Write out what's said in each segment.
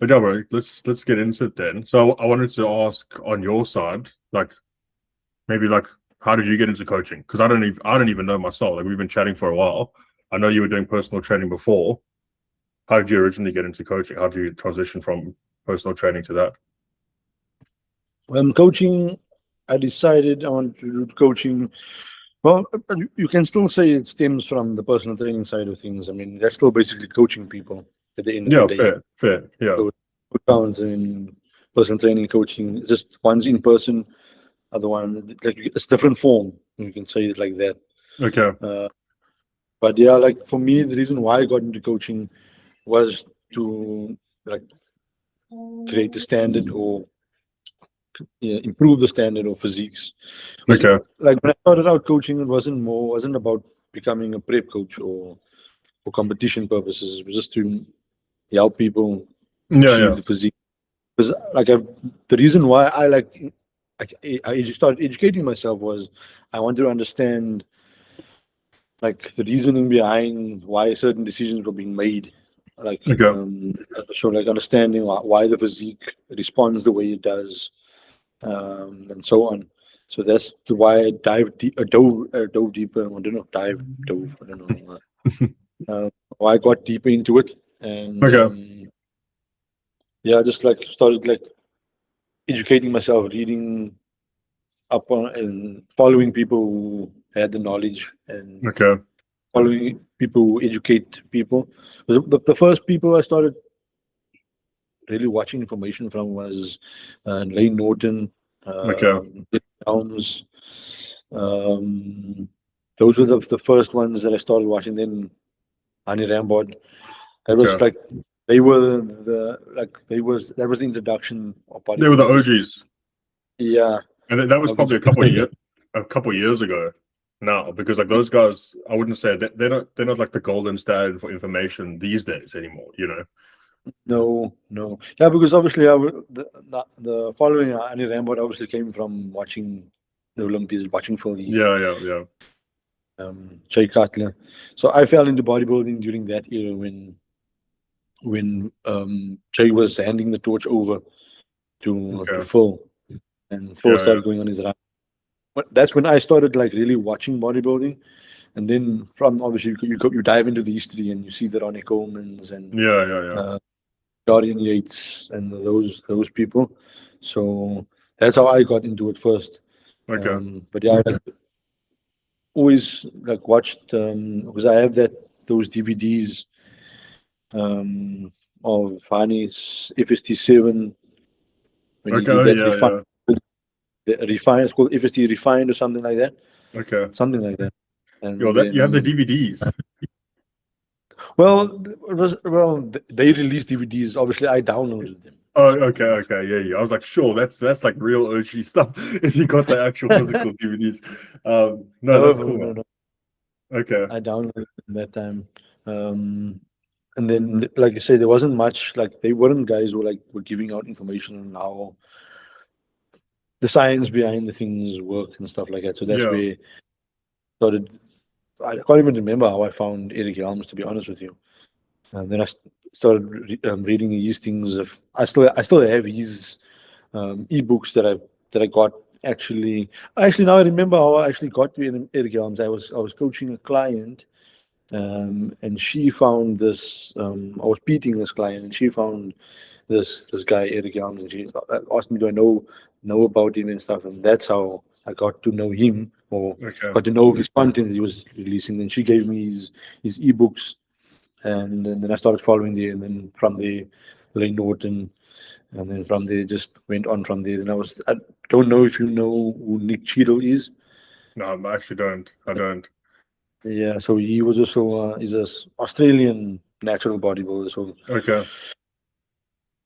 But yeah, bro, let's get into it then. So I wanted to ask on your side, like maybe like how did you get into coaching? Because I don't even know myself. Like we've been chatting for a while. I know you were doing personal training before. How did you originally get into coaching? How did you transition from personal training to that? Coaching, I decided I want to do coaching. Well, you can still say it stems from the personal training side of things. I mean, that's still basically coaching people at the end of the Yeah, day. fair. Yeah. So it counts in personal training, coaching. Just one's in person, other one like it's different form. You can say it like that. Okay. Uh, but yeah, like for me, the reason why I got into coaching was to like create the standard or improve the standard of physiques. Because Okay. like when I started out coaching, it wasn't about becoming a prep coach or for competition purposes. It was just to help people achieve Yeah. the physique. Because the reason why I just started educating myself was I wanted to understand like the reasoning behind why certain decisions were being made. Like Okay. so like understanding why the physique responds the way it does, and so on. So that's why I dove deeper. I don't know, dove. I don't know. Why I got deeper into it, and Okay. yeah, just like started like educating myself, reading up on and following people who had the knowledge and Okay. following people who educate people. The first people I started really watching information from was Lane Norton, Okay. Dick Downs. Um, those were the first ones that I started watching. Then Ani Rambod. That was Okay. like they were the like they was that was the introduction of They were the bodybuilders. OGs. Yeah, And that was okay, probably so let's say that. a couple years ago now, because like those guys, I wouldn't say that they're not like the golden standard for information these days anymore, you know? No, no. Yeah, because obviously the following Ani Rambod obviously came from watching the Olympics, watching Phil Heath, Yeah. Jay Cutler. So I fell into bodybuilding during that era when Jay was handing the torch over to Okay. Phil, and Phil Yeah. started going on his run. But that's when I started like really watching bodybuilding, and then from obviously you dive into the history and you see the Ronnie Colemans and Yeah. uh, Dorian Yates and those people. So that's how I got into it first. Okay. But yeah, I like, always like watched because I have those DVDs of Hani's FST7 when he Okay. did Oh, that refine, yeah. it's called FST refined or something like that, Okay. something like that. Yo, And that you have the then DVDs. they released DVDs. Obviously, I downloaded them. Oh, So okay. Yeah. I was like, sure, that's like real OG stuff. If you got the actual physical DVDs. No, no, that's cool, man. no, Okay. I downloaded them that time. Um, and then, like I say, there wasn't much. Like they weren't guys who were giving out information on how the science behind the things work and stuff like that. So that's Yeah. where I started. I can't even remember how I found Eric Helms, to be honest with you. And then started reading his things. I still have his ebooks that I got actually. Actually, now I remember how I actually got to Eric Helms. I was coaching a client, and she found this. I was beating this client, and she found this guy Eric Helms, and she asked me, "Do I know about him and stuff?" And that's how I got to know him or Okay. got to know of his content he was releasing. Then she gave me his ebooks, and then I started following there, and then from there, Lane Norton, and then from there just went on from there. And I don't know if you know who Nick Cheadle is. No, I actually don't. I don't. Yeah, so he was also he's a Australian natural bodybuilder. So Okay.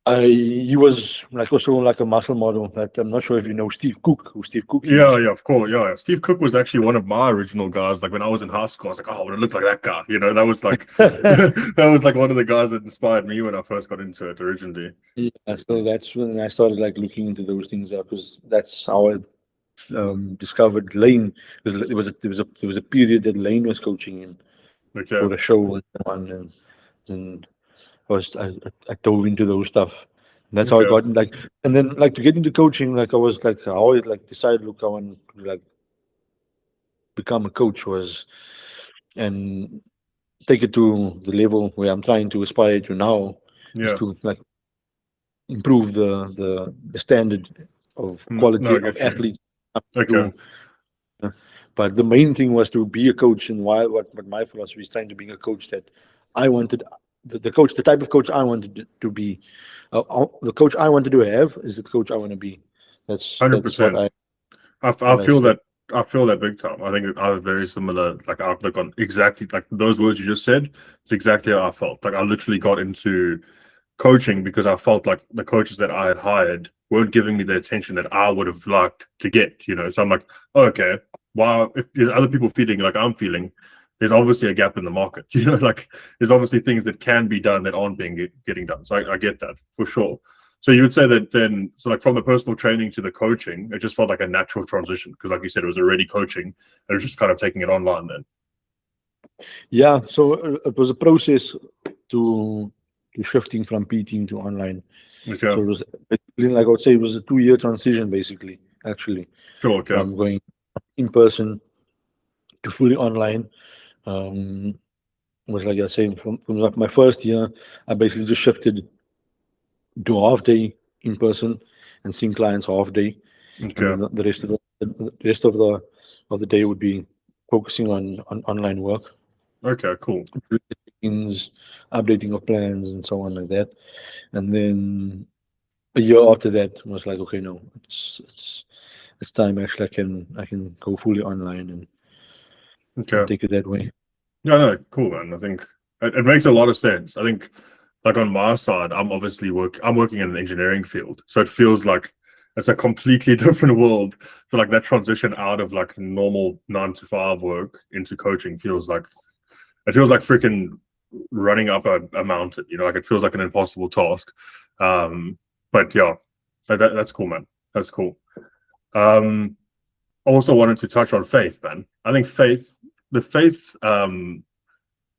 he was like also like a muscle model. But I'm not sure if you know Steve Cook, who Steve Cook is. Yeah, of course. Yeah. Steve Cook was actually one of my original guys. Like when I was in high school, I was like, oh, I want to look like that guy. You know, that was like that was like one of the guys that inspired me when I first got into it originally. Yeah, so that's when I started like looking into those things because that's how I discovered Lane. Because there was a period that Lane was coaching in Okay. for a show and so on, and I dove into those stuff. And that's how I Okay. got like, and then like to get into coaching, like I was like, I always like decided, look, I want to like become a coach was, and take it to the level where I'm trying to aspire to now is Yeah. to like improve the standard of No, quality I of get you. athletes. Okay. To, but the main thing was to be a coach, and why what my philosophy is trying to be a coach that I wanted, the coach, the type of coach I wanted to be, the coach I wanted to have is the coach I want to be. That's what 100%. I what I feel said. that I feel that big time. I think that I have a very similar like outlook on exactly like those words you just said. It's exactly how I felt. Like I literally got into coaching because I felt like the coaches that I had hired weren't giving me the attention that I would have liked to get, you know. So I'm like, oh, okay, wow, if there's other people feeling like I'm feeling, there's obviously a gap in the market, you know, like there's obviously things that can be done that aren't getting done. So I get that for sure. So you would say that then, so like from the personal training to the coaching, it just felt like a natural transition because, like you said, it was already coaching, and it was just kind of taking it online then. Yeah, so it was a process to shifting from PT to online. Okay, So it was basically, like I would say, it was a 2 year transition, basically, actually, sure, okay, from going in person to fully online. Um, was like I said, from like my first year, I basically just shifted to half day in person and seeing clients half day, and okay, then the rest of the rest of the day would be focusing on online work, okay, cool. ins, updating of plans, and so on like that. And then a year after that was like, okay, no, it's time. Actually, I can go fully online and Okay. take it that way. Yeah, no, cool, man. I think it makes a lot of sense. I think, like on my side, I'm working in an engineering field, so it feels like it's a completely different world. So like that transition out of like normal 9 to 5 work into coaching feels like it feels like freaking running up a mountain. You know, like it feels like an impossible task. But yeah, that's cool, man. That's cool. Um, Also wanted to touch on faith, man. I think the faith's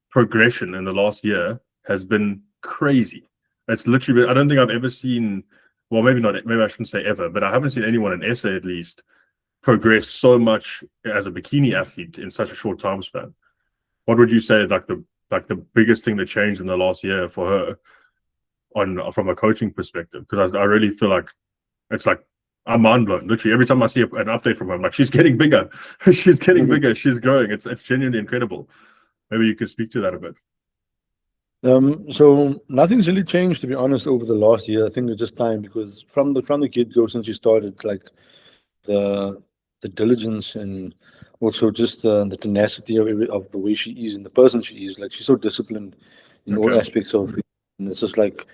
progression in the last year has been crazy. It's literally been, I don't think I've ever seen, well, maybe not, maybe I shouldn't say ever, but I haven't seen anyone in SA at least progress so much as a bikini athlete in such a short time span. What would you say like the biggest thing that changed in the last year for her on from a coaching perspective? Because I really feel like it's like I'm mind blown. Literally, every time I see an update from her, I'm like, she's getting bigger. She's getting Mhm. bigger. She's growing. It's genuinely incredible. Maybe you could speak to that a bit. So nothing's really changed, to be honest, over the last year. I think it's just time, because from the get go, since you started, like the the diligence, and also just the tenacity of the way she is and the person she is. Like, she's so disciplined in all Okay. aspects of it. And it's just like,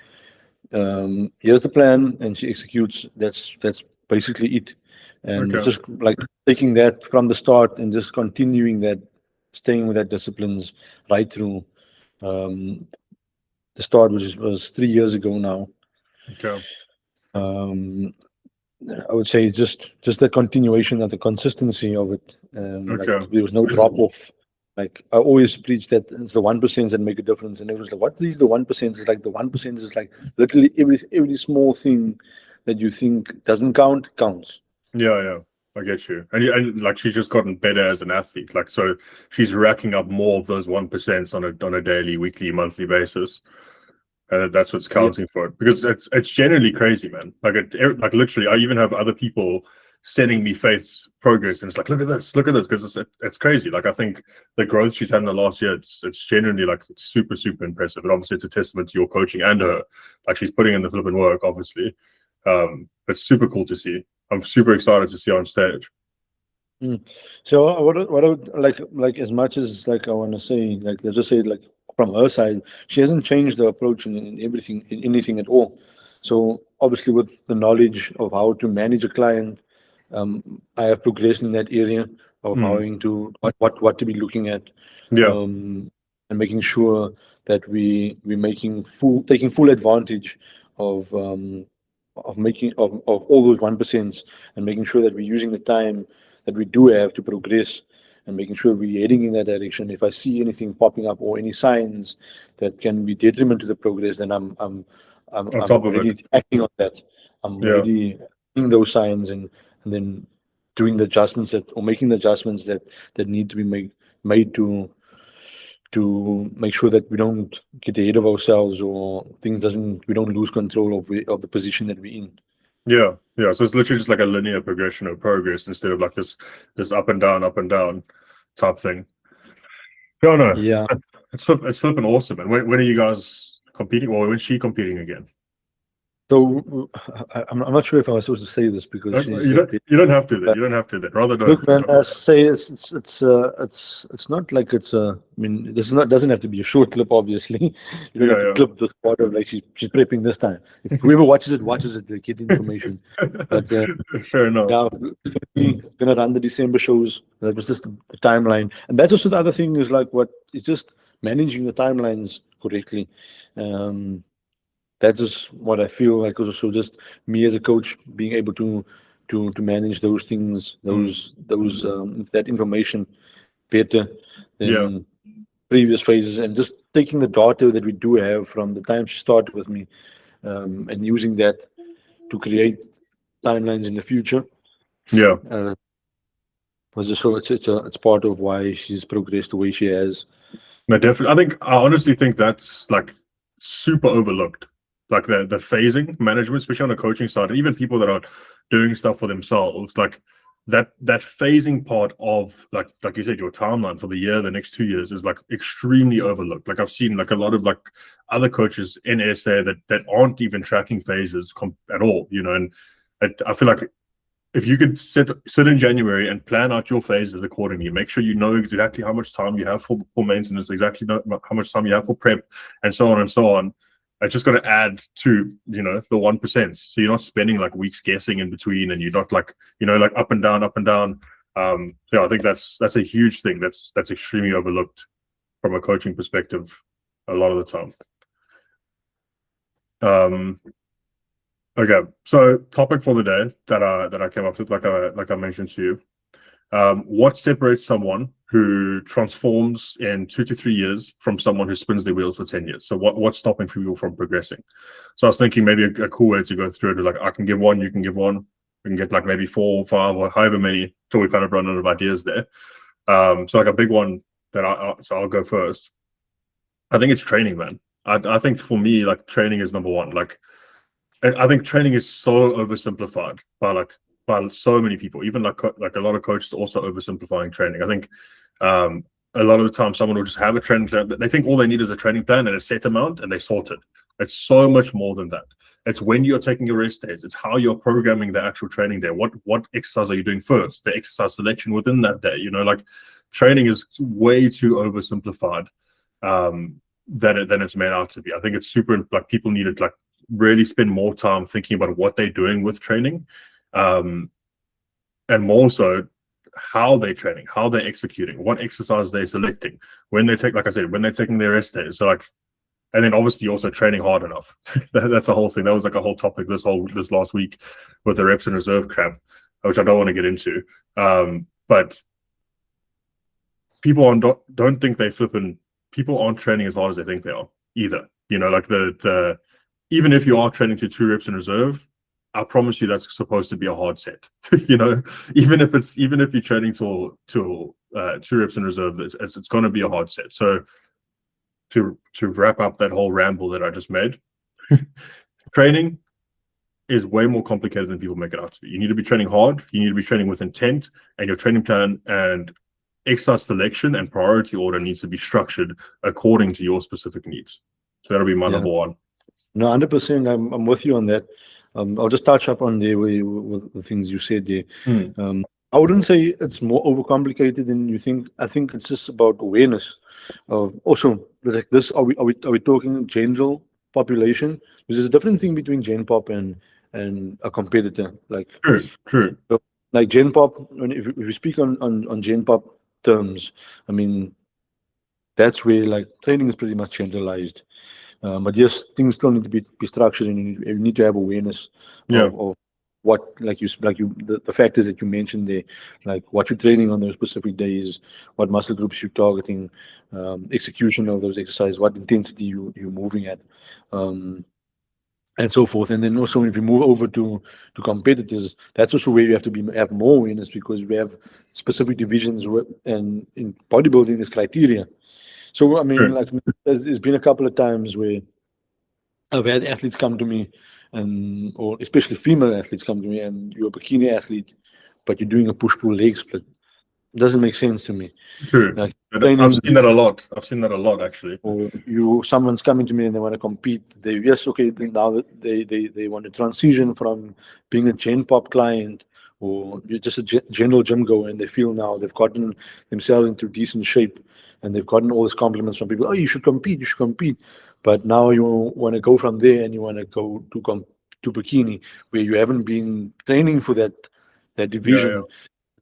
here's the plan, and she executes. That's basically it. And it's Okay. just like taking that from the start and just continuing that, staying with that disciplines right through. Um, the start, which was 3 years ago now. Okay. Um, I would say just the continuation of the consistency of it. Like, Okay. there was no drop off. Like, I always preach that it's the 1% that make a difference, and it was like, what is the 1%? It's like the 1% is like literally every small thing that you think doesn't count counts. Yeah. Yeah. I get you. And like she's just gotten better as an athlete. Like so, she's racking up more of those 1% on a daily, weekly, monthly basis. And that's what's Yeah. counting for it because it's generally crazy, man. Like literally, I even have other people sending me Faith's progress, and it's like, look at this, because it's crazy. Like I think the growth she's had in the last year, it's genuinely like it's super impressive. And obviously, it's a testament to your coaching and her. Like she's putting in the flipping work, obviously. It's super cool to see. I'm super excited to see her on stage. Mm. So what I would like, as much as like I want to say, like, let's just say, like, from her side, she hasn't changed the approach in everything, in anything at all. So obviously, with the knowledge of how to manage a client, I have progressed in that area of Mm. having to what to be looking at, Yeah. um, and making sure that we making taking full advantage of making of all those 1%, and making sure that we're using the time that we do have to progress, and making sure we're heading in that direction. If I see anything popping up or any signs that can be detriment to the progress, then I'm On top of it. already acting on that. I'm Yeah. already seeing those signs and then doing the adjustments or making the adjustments that need to be made to make sure that we don't get ahead of ourselves or we don't lose control of the position that we're in. Yeah. Yeah. So it's literally just like a linear progression of progress instead of like this up and down type thing. No, no. Yeah. It's flipping awesome. And when are you guys competing? Well, when's she competing again? So I'm not sure if I was supposed to say this because she's You don't have to. Then. You don't have to. Then rather don't. Look, man, I say it's not like it's a. I mean, doesn't have to be a short clip. Obviously, you don't have to clip this part of like she's prepping this time. If whoever watches it, they get information. But fair enough. Now we're gonna run the December shows. That was just the timeline, and that's also the other thing is like it's just managing the timelines correctly. That is what I feel like. Also, just me as a coach being able to manage those things, that information better than previous phases, and just taking the data that we do have from the time she started with me, and using that to create timelines in the future. Yeah. So it's part of why she's progressed the way she has. No, definitely. I honestly think that's like super overlooked. Like the phasing management, especially on the coaching side, and even people that are doing stuff for themselves, like that phasing part of like you said, your timeline for the year, the next 2 years is like extremely overlooked. Like I've seen like a lot of like other coaches in SA that aren't even tracking phases at all, you know. And I feel like if you could sit in January and plan out your phases accordingly, make sure you know exactly how much time you have for maintenance, exactly how much time you have for prep, and so on and so on. It's just going to add to, you know, the 1%. So you're not spending like weeks guessing in between, and you're not like, you know, like up and down. Yeah, I think that's a huge thing. That's extremely overlooked from a coaching perspective a lot of the time. Okay, so topic for the day that I came up with, like I mentioned to you. What separates someone who transforms in 2 to 3 years from someone who spins their wheels for 10 years? So what's stopping people from progressing? So I was thinking maybe a cool way to go through it, like I can give one, you can give one, we can get like maybe 4 or 5 or however many till we kind of run out of ideas there. So like a big one that I'll go first. I think it's training, man. I think for me, like training is number one. Like I think training is so oversimplified by so many people. Even like a lot of coaches also oversimplifying training. I think a lot of the time someone will just have a training plan. They think all they need is a training plan and a set amount, and they sort it. It's so much more than that. It's when you're taking your rest days. It's how you're programming the actual training day. What exercise are you doing first? The exercise selection within that day. You know, like training is way too oversimplified than it's made out to be. I think it's super, like people need to like really spend more time thinking about what they're doing with training, and more so how they're training, how they're executing, what exercise they're selecting, when they take, like I said, when they're taking their rest days. So like, and then obviously also training hard enough. That's a whole thing. That was like a whole topic this last week with the reps and reserve crap, which I don't want to get into. But people don't think they flipping. People aren't training as hard as they think they are either. You know, like the even if you are training to 2 reps in reserve, I promise you that's supposed to be a hard set. You know, even if you're training to 2 reps in reserve, it's going to be a hard set. So to wrap up that whole ramble that I just made, training is way more complicated than people make it out to be. You need to be training hard. You need to be training with intent, and your training plan and exercise selection and priority order needs to be structured according to your specific needs. So that'll be my number one. No, 100%. I'm with you on that. I'll just touch up on with the things you said there. I wouldn't say it's more overcomplicated than you think. I think it's just about awareness. Also, like this, are we talking general population? Because there's a different thing between Gen Pop and a competitor. Like true. So, like Gen Pop, if you speak on Gen Pop terms, I mean, that's where like training is pretty much generalized. But yes, things still need to be structured, and you need to have awareness of what, the factors that you mentioned there, like what you're training on those specific days, what muscle groups you're targeting, execution of those exercises, what intensity you're moving at, and so forth. And then also, if you move over to competitors, that's also where you have to have more awareness, because we have specific divisions, and in bodybuilding there's criteria. So I mean, Sure. like, there's been a couple of times where I've had athletes come to me, or especially female athletes come to me, and you're a bikini athlete, but you're doing a push-pull leg split. It doesn't make sense to me. True. Like, And I've training, seen that a lot. I've seen that a lot, actually. or someone's coming to me and they want to compete. Now that they want to transition from being a Gen Pop client, or you're just a general gym goer, and they feel now they've gotten themselves into decent shape, and they've gotten all these compliments from people. Oh, you should compete. You should compete. But now you want to go from there, and you want to go to bikini, where you haven't been training for that Yeah, division,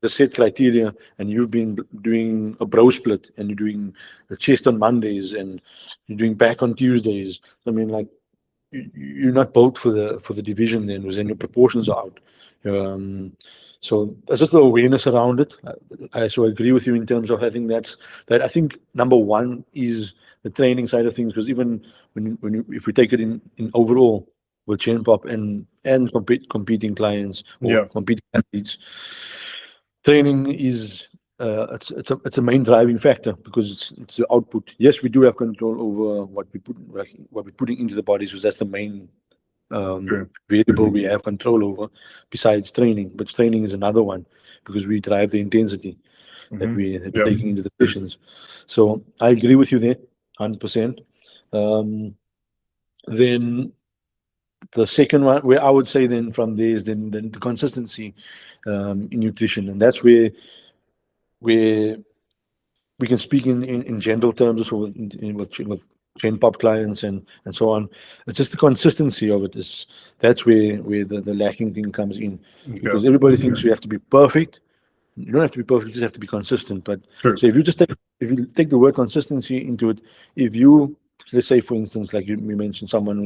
the set criteria, and you've been doing a bro split, and you're doing the chest on Mondays, and you're doing back on Tuesdays. I mean, like, you're not built for the division then, because then your proportions are out. So there's just the awareness around it. I so agree with you in terms of, I think I think number one is the training side of things, because even if we take it in overall with Gen Pop and competing clients or yeah, competing athletes, training is it's a main driving factor, because it's the output. Yes, we do have control over what we're putting into the bodies, because that's the main true. variable we have control over, besides training. But training is another one, because we drive the intensity that we're Yeah, taking into the sessions. So I agree with you there, 100%. Then the second one, where I would say then from there, is then the consistency in nutrition, and that's where we can speak in general terms also with Gen Pop clients and so on. It's just the consistency of it that's where the lacking thing comes in, yeah, because everybody thinks you have to be perfect. You don't have to be perfect, you just have to be consistent. But true. so if you take the word consistency into it, if you, let's say for instance, like you mentioned, someone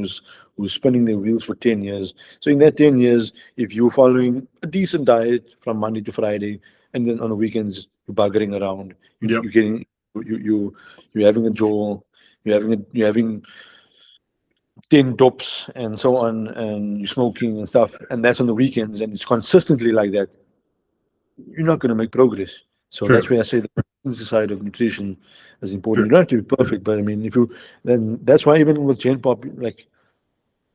who's spinning their wheels for 10 years. So in that 10 years, if you're following a decent diet from Monday to Friday, and then on the weekends you're buggering around, Yeah, you're getting you're having a jaw, you're having 10 dops and so on, and you're smoking and stuff, and that's on the weekends, and it's consistently like that, you're not going to make progress. So true, that's where I say the consistency side of nutrition is important. true. You don't have to be perfect, but I mean, then that's why even with Gen Pop, like,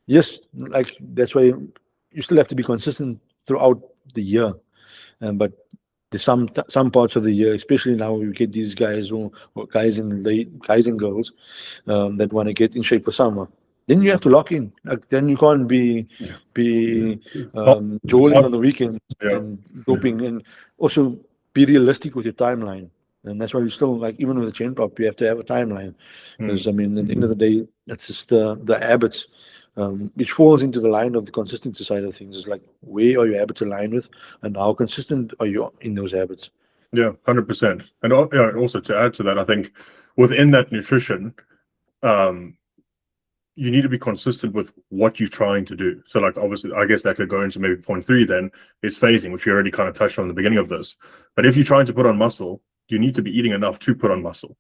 yes, like, that's why you still have to be consistent throughout the year. But there's some parts of the year, especially now, you get these guys or guys and girls that want to get in shape for summer. Then you have to lock in. Like, then you can't be It's jolling hard. on the weekend Yeah, and doping, and also be realistic with your timeline. And that's why you still, like, even with the Gen Pop, you have to have a timeline, because I mean, at the end of the day, it's just the habits, which falls into the line of the consistency side of things. Is like, where are your habits aligned with, and how consistent are you in those habits? yeah, 100%. And yeah, also to add to that, I think within that nutrition, um, you need to be consistent with what you're trying to do. So, like, obviously, I guess that could go into maybe point three then, is phasing, which we already kind of touched on in the beginning of this. But if you're trying to put on muscle, you need to be eating enough to put on muscle,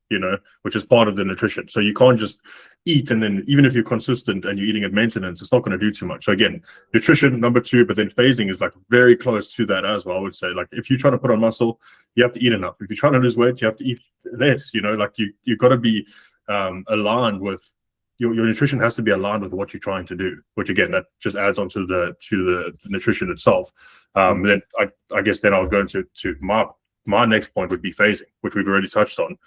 which is part of the nutrition. So you can't just eat, and then even if you're consistent and you're eating at maintenance, it's not going to do too much. So again, nutrition number two, but then phasing is like very close to that as well. I would say, like, if you're trying to put on muscle, you have to eat enough. If you're trying to lose weight, you have to eat less. Like you got to be aligned with your nutrition has to be aligned with what you're trying to do, which again, that just adds on to the nutrition itself. Then I guess then I'll go into my next point would be phasing, which we've already touched on.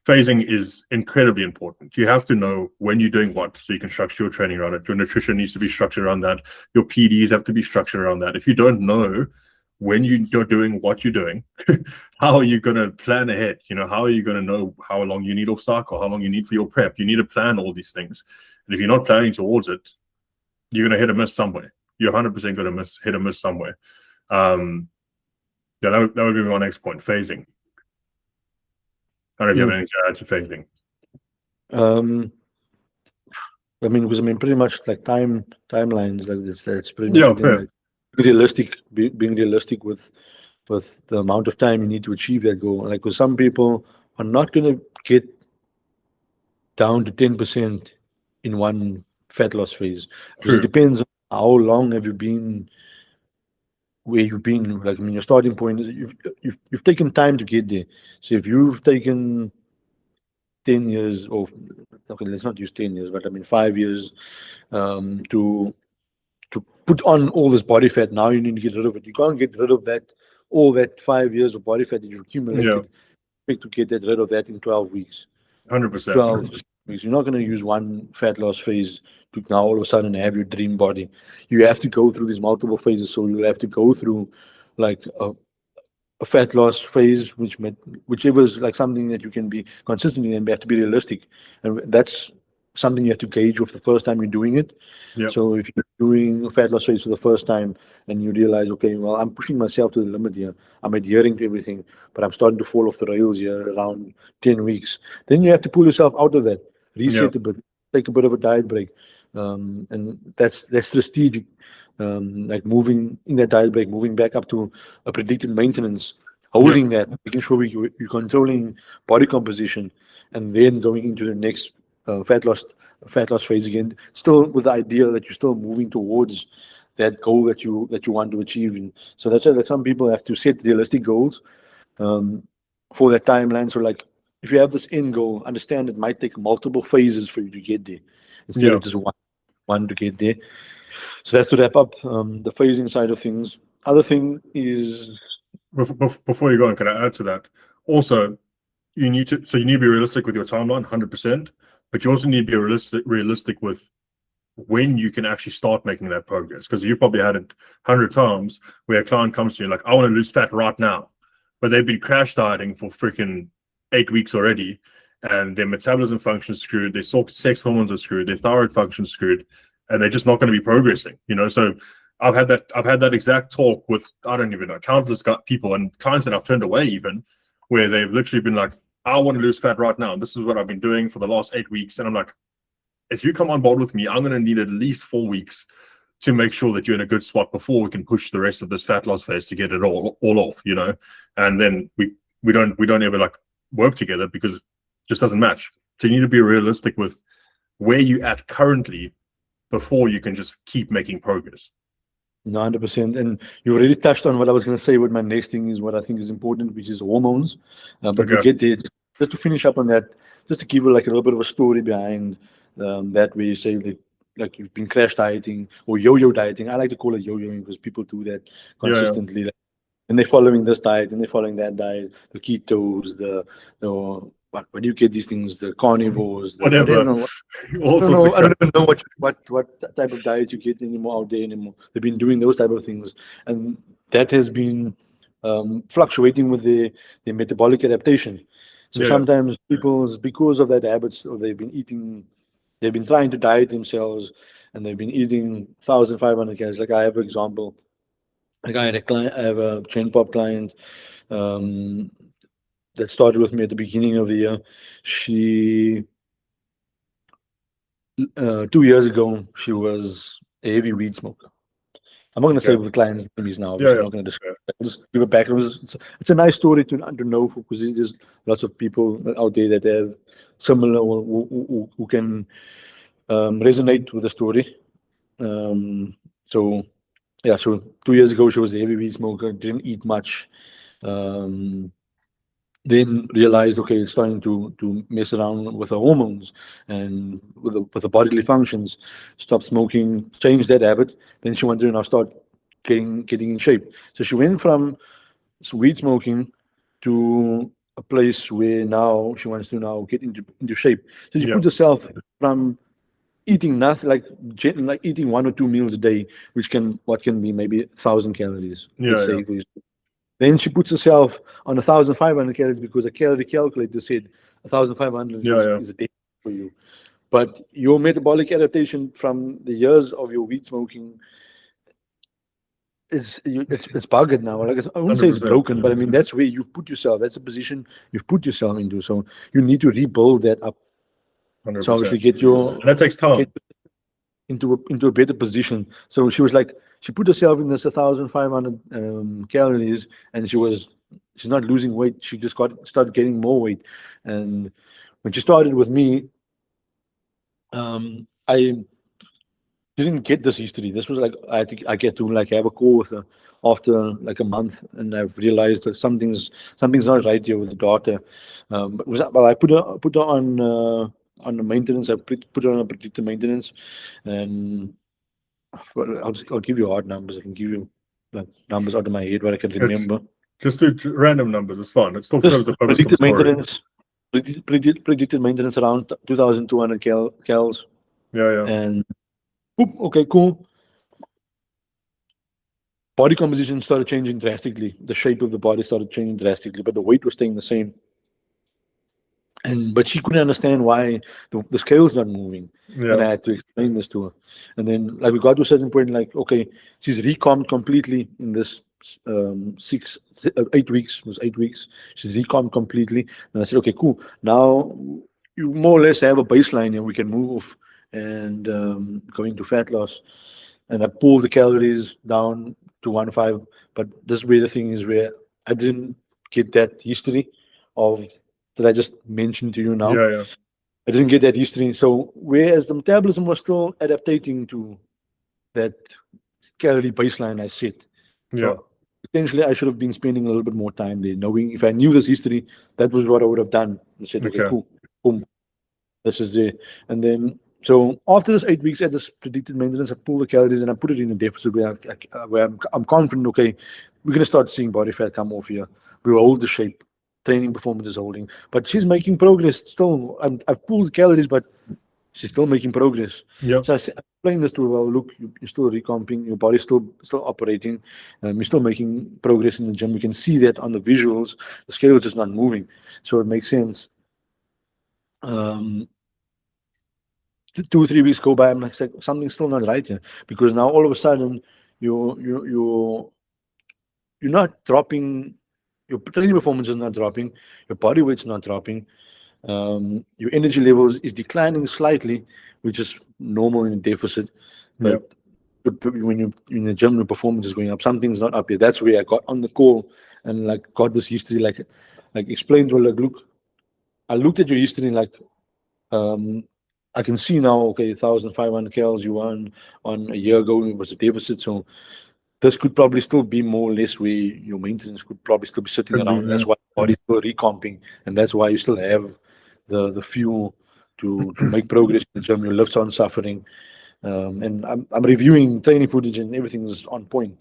Phasing is incredibly important. You have to know when you're doing what, so you can structure your training around it. Your nutrition needs to be structured around that. Your PDs have to be structured around that. If you don't know when you're doing what you're doing, how are you going to plan ahead? How are you going to know how long you need off cycle, how long you need for your prep? You need to plan all these things. And if you're not planning towards it, you're going to hit a miss somewhere. You're 100% going to hit a miss somewhere. Yeah, that would be my next point, phasing. I don't know if you have anything to add to phasing. I mean, because I mean, pretty much like timelines like this. That's pretty much Yeah, the thing. fair. Like realistic, being realistic with the amount of time you need to achieve that goal. Like, because some people are not going to get down to 10% in one fat loss phase, because it True. depends on how long have you been where you've been. Like, I mean, your starting point is you've taken time to get there. So if you've taken 10 years, or okay, let's not use 10 years, but I mean 5 years, to put on all this body fat. Now you need to get rid of it. You can't get rid of that, all that 5 years of body fat that you've Yeah, accumulated. Expect to get that rid of that in 12 weeks. 100%. 12 weeks. You're not going to use one fat loss phase to now all of a sudden have your dream body. You have to go through these multiple phases. So you'll have to go through like a fat loss phase, whichever is like something that you can be consistent in, and you have to be realistic. And that's something you have to gauge with the first time you're doing it. Yeah, So if you're doing a fat loss phase for the first time and you realize, okay, well, I'm pushing myself to the limit here, I'm adhering to everything, but I'm starting to fall off the rails here around 10 weeks, then you have to pull yourself out of that, yeah, reset a bit, take a bit of a diet break. And that's strategic. Like moving in that diet break, moving back up to a predicted maintenance, yeah, holding that, making sure you're controlling body composition, and then going into the next fat loss phase again, still with the idea that you're still moving towards that goal that you want to achieve. And so that's why like some people have to set realistic goals for that timeline. So like if you have this end goal, understand it might take multiple phases for you to get there instead yeah. of just one to get there. So that's to wrap up the phasing side of things. Other thing is, Before you go on, can I add to that? Also, you need to be realistic with your timeline, 100%, but you also need to be realistic with when you can actually start making that progress. Because you've probably had it 100 times where a client comes to you like, I want to lose fat right now, but they've been crash dieting for freaking 8 weeks already, and their metabolism function's screwed, their sex hormones are screwed, their thyroid function's screwed, and they're just not going to be progressing. So I've had that exact talk with, I don't even know, countless people and clients that I've turned away, even where they've literally been like, I want to lose fat right now, and this is what I've been doing for the last 8 weeks. And I'm like, if you come on board with me, I'm going to need at least 4 weeks to make sure that you're in a good spot before we can push the rest of this fat loss phase to get it all off, and then we don't ever like work together because it just doesn't match. So you need to be realistic with where you at currently before you can just keep making progress. 100%. And you already touched on what I was going to say. What my next thing is, what I think is important, which is hormones. But we'll Okay. get there. Just to finish up on that, just to give you like a little bit of a story behind that, where you say like you've been crash dieting or yo-yo dieting. I like to call it yo-yoing because people do that Yeah, consistently. Like, and they're following this diet and they're following that diet, the ketos, what do you get these things? The carnivores, the whatever. whatever. All I don't sorts know. of I don't crap. even know what type of diet you get anymore out there anymore. They've been doing those type of things, and that has been fluctuating with the metabolic adaptation. So Yeah, sometimes because of that habits, or they've been trying to diet themselves, and they've been eating 1,500 calories. Like I have an example. Like I have a chain pop client um, that started with me at the beginning of the year. She 2 years ago, she was a heavy weed smoker. I'm not going to say okay. what the client's name is now. Yeah, Obviously, I'm yeah, not going to describe that. I'll just give it back. It's a nice story to know, because there's lots of people out there that have similar, or who can resonate with the story. So yeah, so 2 years ago, she was a heavy weed smoker, didn't eat much. Um, then realized, okay, it's starting to mess around with her hormones and with the bodily functions. Stopped smoking, changed that habit. Then she wanted to now start getting in shape. So she went from weed smoking to a place where now she wants to now get into shape. So she yeah, put herself from eating nothing, like eating 1 or 2 meals a day, which can be maybe 1,000 calories, let's yeah, yeah, say. Then she puts herself on 1,500 calories because a calorie calculator said 1,500 yeah, yeah. is a day for you. But your metabolic adaptation from the years of your weed smoking it's buggered now. Like, I wouldn't say it's 100%. broken, but I mean that's where you've put yourself. That's a position you've put yourself into. So you need to rebuild that up. So 100%. obviously And that takes get time. into a better position. So she was like, she put herself in this 1,500 calories, and she's not losing weight. She just started getting more weight. And when she started with me, I didn't get this history. This was like I get to like have a call with her after like a month, and I've realized that something's not right here with the daughter. I put her on the maintenance. I put her on a predicted maintenance, and well, I'll give you hard numbers. I can give you like numbers out of my head what I can remember. Just do random numbers. It's fine. It still serves the purpose of the Predicted story. maintenance. Predicted maintenance around 2,200 cals. Yeah. And boop, okay, cool. Body composition started changing drastically. The shape of the body started changing drastically, but the weight was staying the same. But she couldn't understand why the scale's not moving. Yeah. And I had to explain this to her. And then like we got to a certain point, like, okay, she's recombed completely in this 8 weeks. It was 8 weeks. She's recombed completely. And I said, okay, cool. Now you more or less have a baseline and we can move and go into fat loss. And I pulled the calories down to 1.5. But this is where the thing is, where I didn't get that history of that I just mentioned to you now. Yeah. I didn't get that history. So whereas the metabolism was still adapting to that calorie baseline I set. Yeah. So potentially I should have been spending a little bit more time there, knowing if I knew this history, that was what I would have done. I said, okay, cool, boom, this is there. And then, so after this 8 weeks at this predicted maintenance, I pull the calories and I put it in a deficit where I'm confident, okay, we're going to start seeing body fat come off here. We will hold the shape. Training performance is holding, but she's making progress still. I've pulled calories, but she's still making progress. Yep. So I explained this to her. Well, look, you're still recomping, your body's still operating, you're still making progress in the gym. You can see that on the visuals. The scale is just not moving, so it makes sense. 2 or 3 weeks go by. I'm like, something's still not right here, because now all of a sudden you're not dropping. Your training performance is not dropping. Your body weight's not dropping. Your energy levels is declining slightly, which is normal in a deficit. But when you're in the gym, your performance is going up. Something's not up here. That's where I got on the call and like got this history, like explained to her, like, look, I looked at your history and like, I can see now, okay, 1,500 calories you were on a year ago, it was a deficit. So this could probably still be more or less where your maintenance could probably still be sitting around. Yeah. That's why your body's still recomping, and that's why you still have the fuel to make progress in the gym. Your lifts aren't suffering, and I'm reviewing training footage and everything is on point.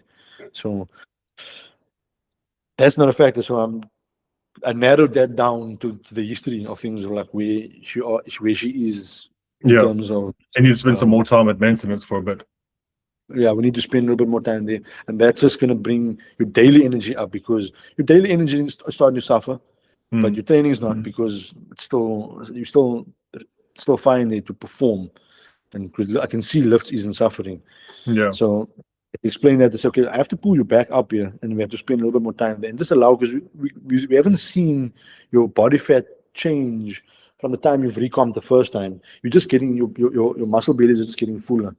So that's not a factor. So I narrowed that down to the history of things, like where she is in terms of. And you spend some more time at maintenance for a bit. Yeah, we need to spend a little bit more time there, and that's just going to bring your daily energy up, because your daily energy is starting to suffer, but your training is not, because you're still fine there to perform, and I can see lifts isn't suffering. Yeah. So explain that, it's okay, I have to pull you back up here, and we have to spend a little bit more time there, and just allow, because we haven't seen your body fat change from the time you've recomped the first time. You're just getting your muscle bellies are just getting fuller.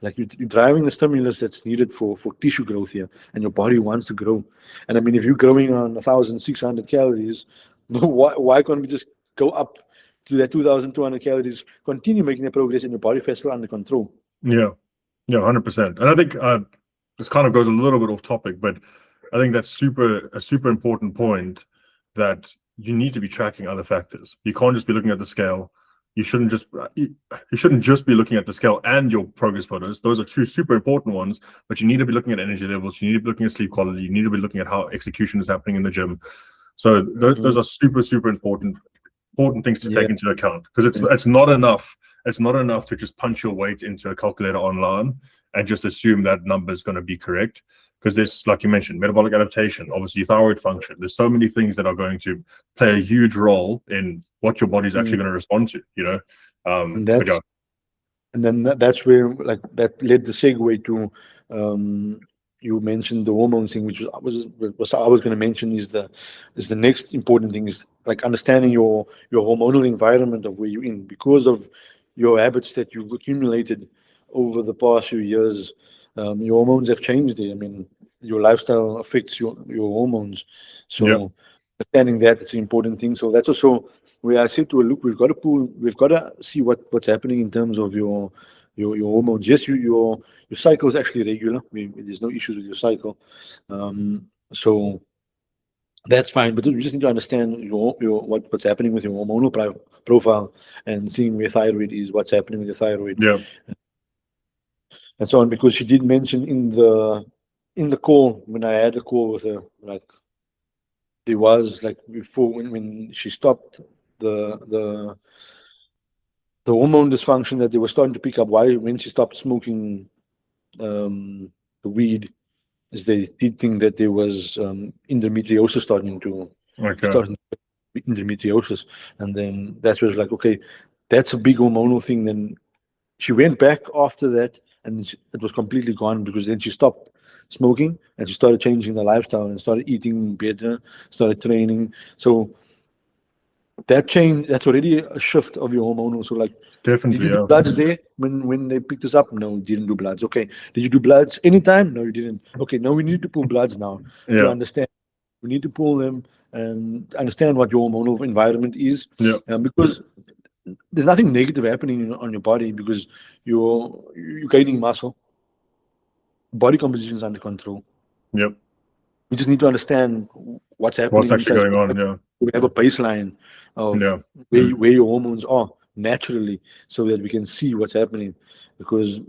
Like you're driving the stimulus that's needed for tissue growth here, and your body wants to grow. And I mean, if you're growing on 1,600 calories, why can't we just go up to that 2,200 calories, continue making the progress, and your body fat's still under control? Yeah, 100%. And I think this kind of goes a little bit off topic, but I think that's a super important point, that you need to be tracking other factors. You can't just be looking at the scale. You shouldn't just be looking at the scale and your progress photos. Those are two super important ones, but you need to be looking at energy levels. You need to be looking at sleep quality. You need to be looking at how execution is happening in the gym. So those are super important things to take into account, because it's not enough. It's not enough to just punch your weight into a calculator online and just assume that number is going to be correct. Because there's, like you mentioned, metabolic adaptation, obviously thyroid function. There's so many things that are going to play a huge role in what your body's actually going to respond to, you know? And then that's where, like, that led the segue to, you mentioned the hormone thing, which I was going to mention is the next important thing, is like understanding your hormonal environment of where you're in, because of your habits that you've accumulated over the past few years, your hormones have changed there. I mean, your lifestyle affects your hormones. So Yep. understanding that is an important thing. So that's also where I said to her, look, we've got to see what's happening in terms of your hormones. Yes, your cycle is actually regular. There's no issues with your cycle. So that's fine, but you just need to understand what's happening with your hormonal profile, and seeing where thyroid is, what's happening with your thyroid, Yep. and so on. Because she did mention in the call, when I had a call with her, like there was like before when she stopped the hormone dysfunction that they were starting to pick up. Why when she stopped smoking the weed, is they did think that there was endometriosis starting to Okay. endometriosis, and then that's where it's like, okay, that's a big hormonal thing. Then she went back after that, and it was completely gone, because then she stopped smoking and she started changing the lifestyle and started eating better, started training. So that change, that's already a shift of your hormonal. So like, did Definitely. you do Yeah. bloods there when they picked us up? No, didn't do bloods. Okay. Did you do bloods anytime? No, you didn't. Okay, now we need to pull bloods now to Yeah. understand. We need to pull them and understand what your hormonal environment is. Yeah. Because there's nothing negative happening on your body, because you're gaining muscle. Body composition is under control. Yep. We just need to understand what's What's happening actually inside. going on? Yeah. We have a baseline of Yeah. where your hormones are naturally, so that we can see what's happening. Because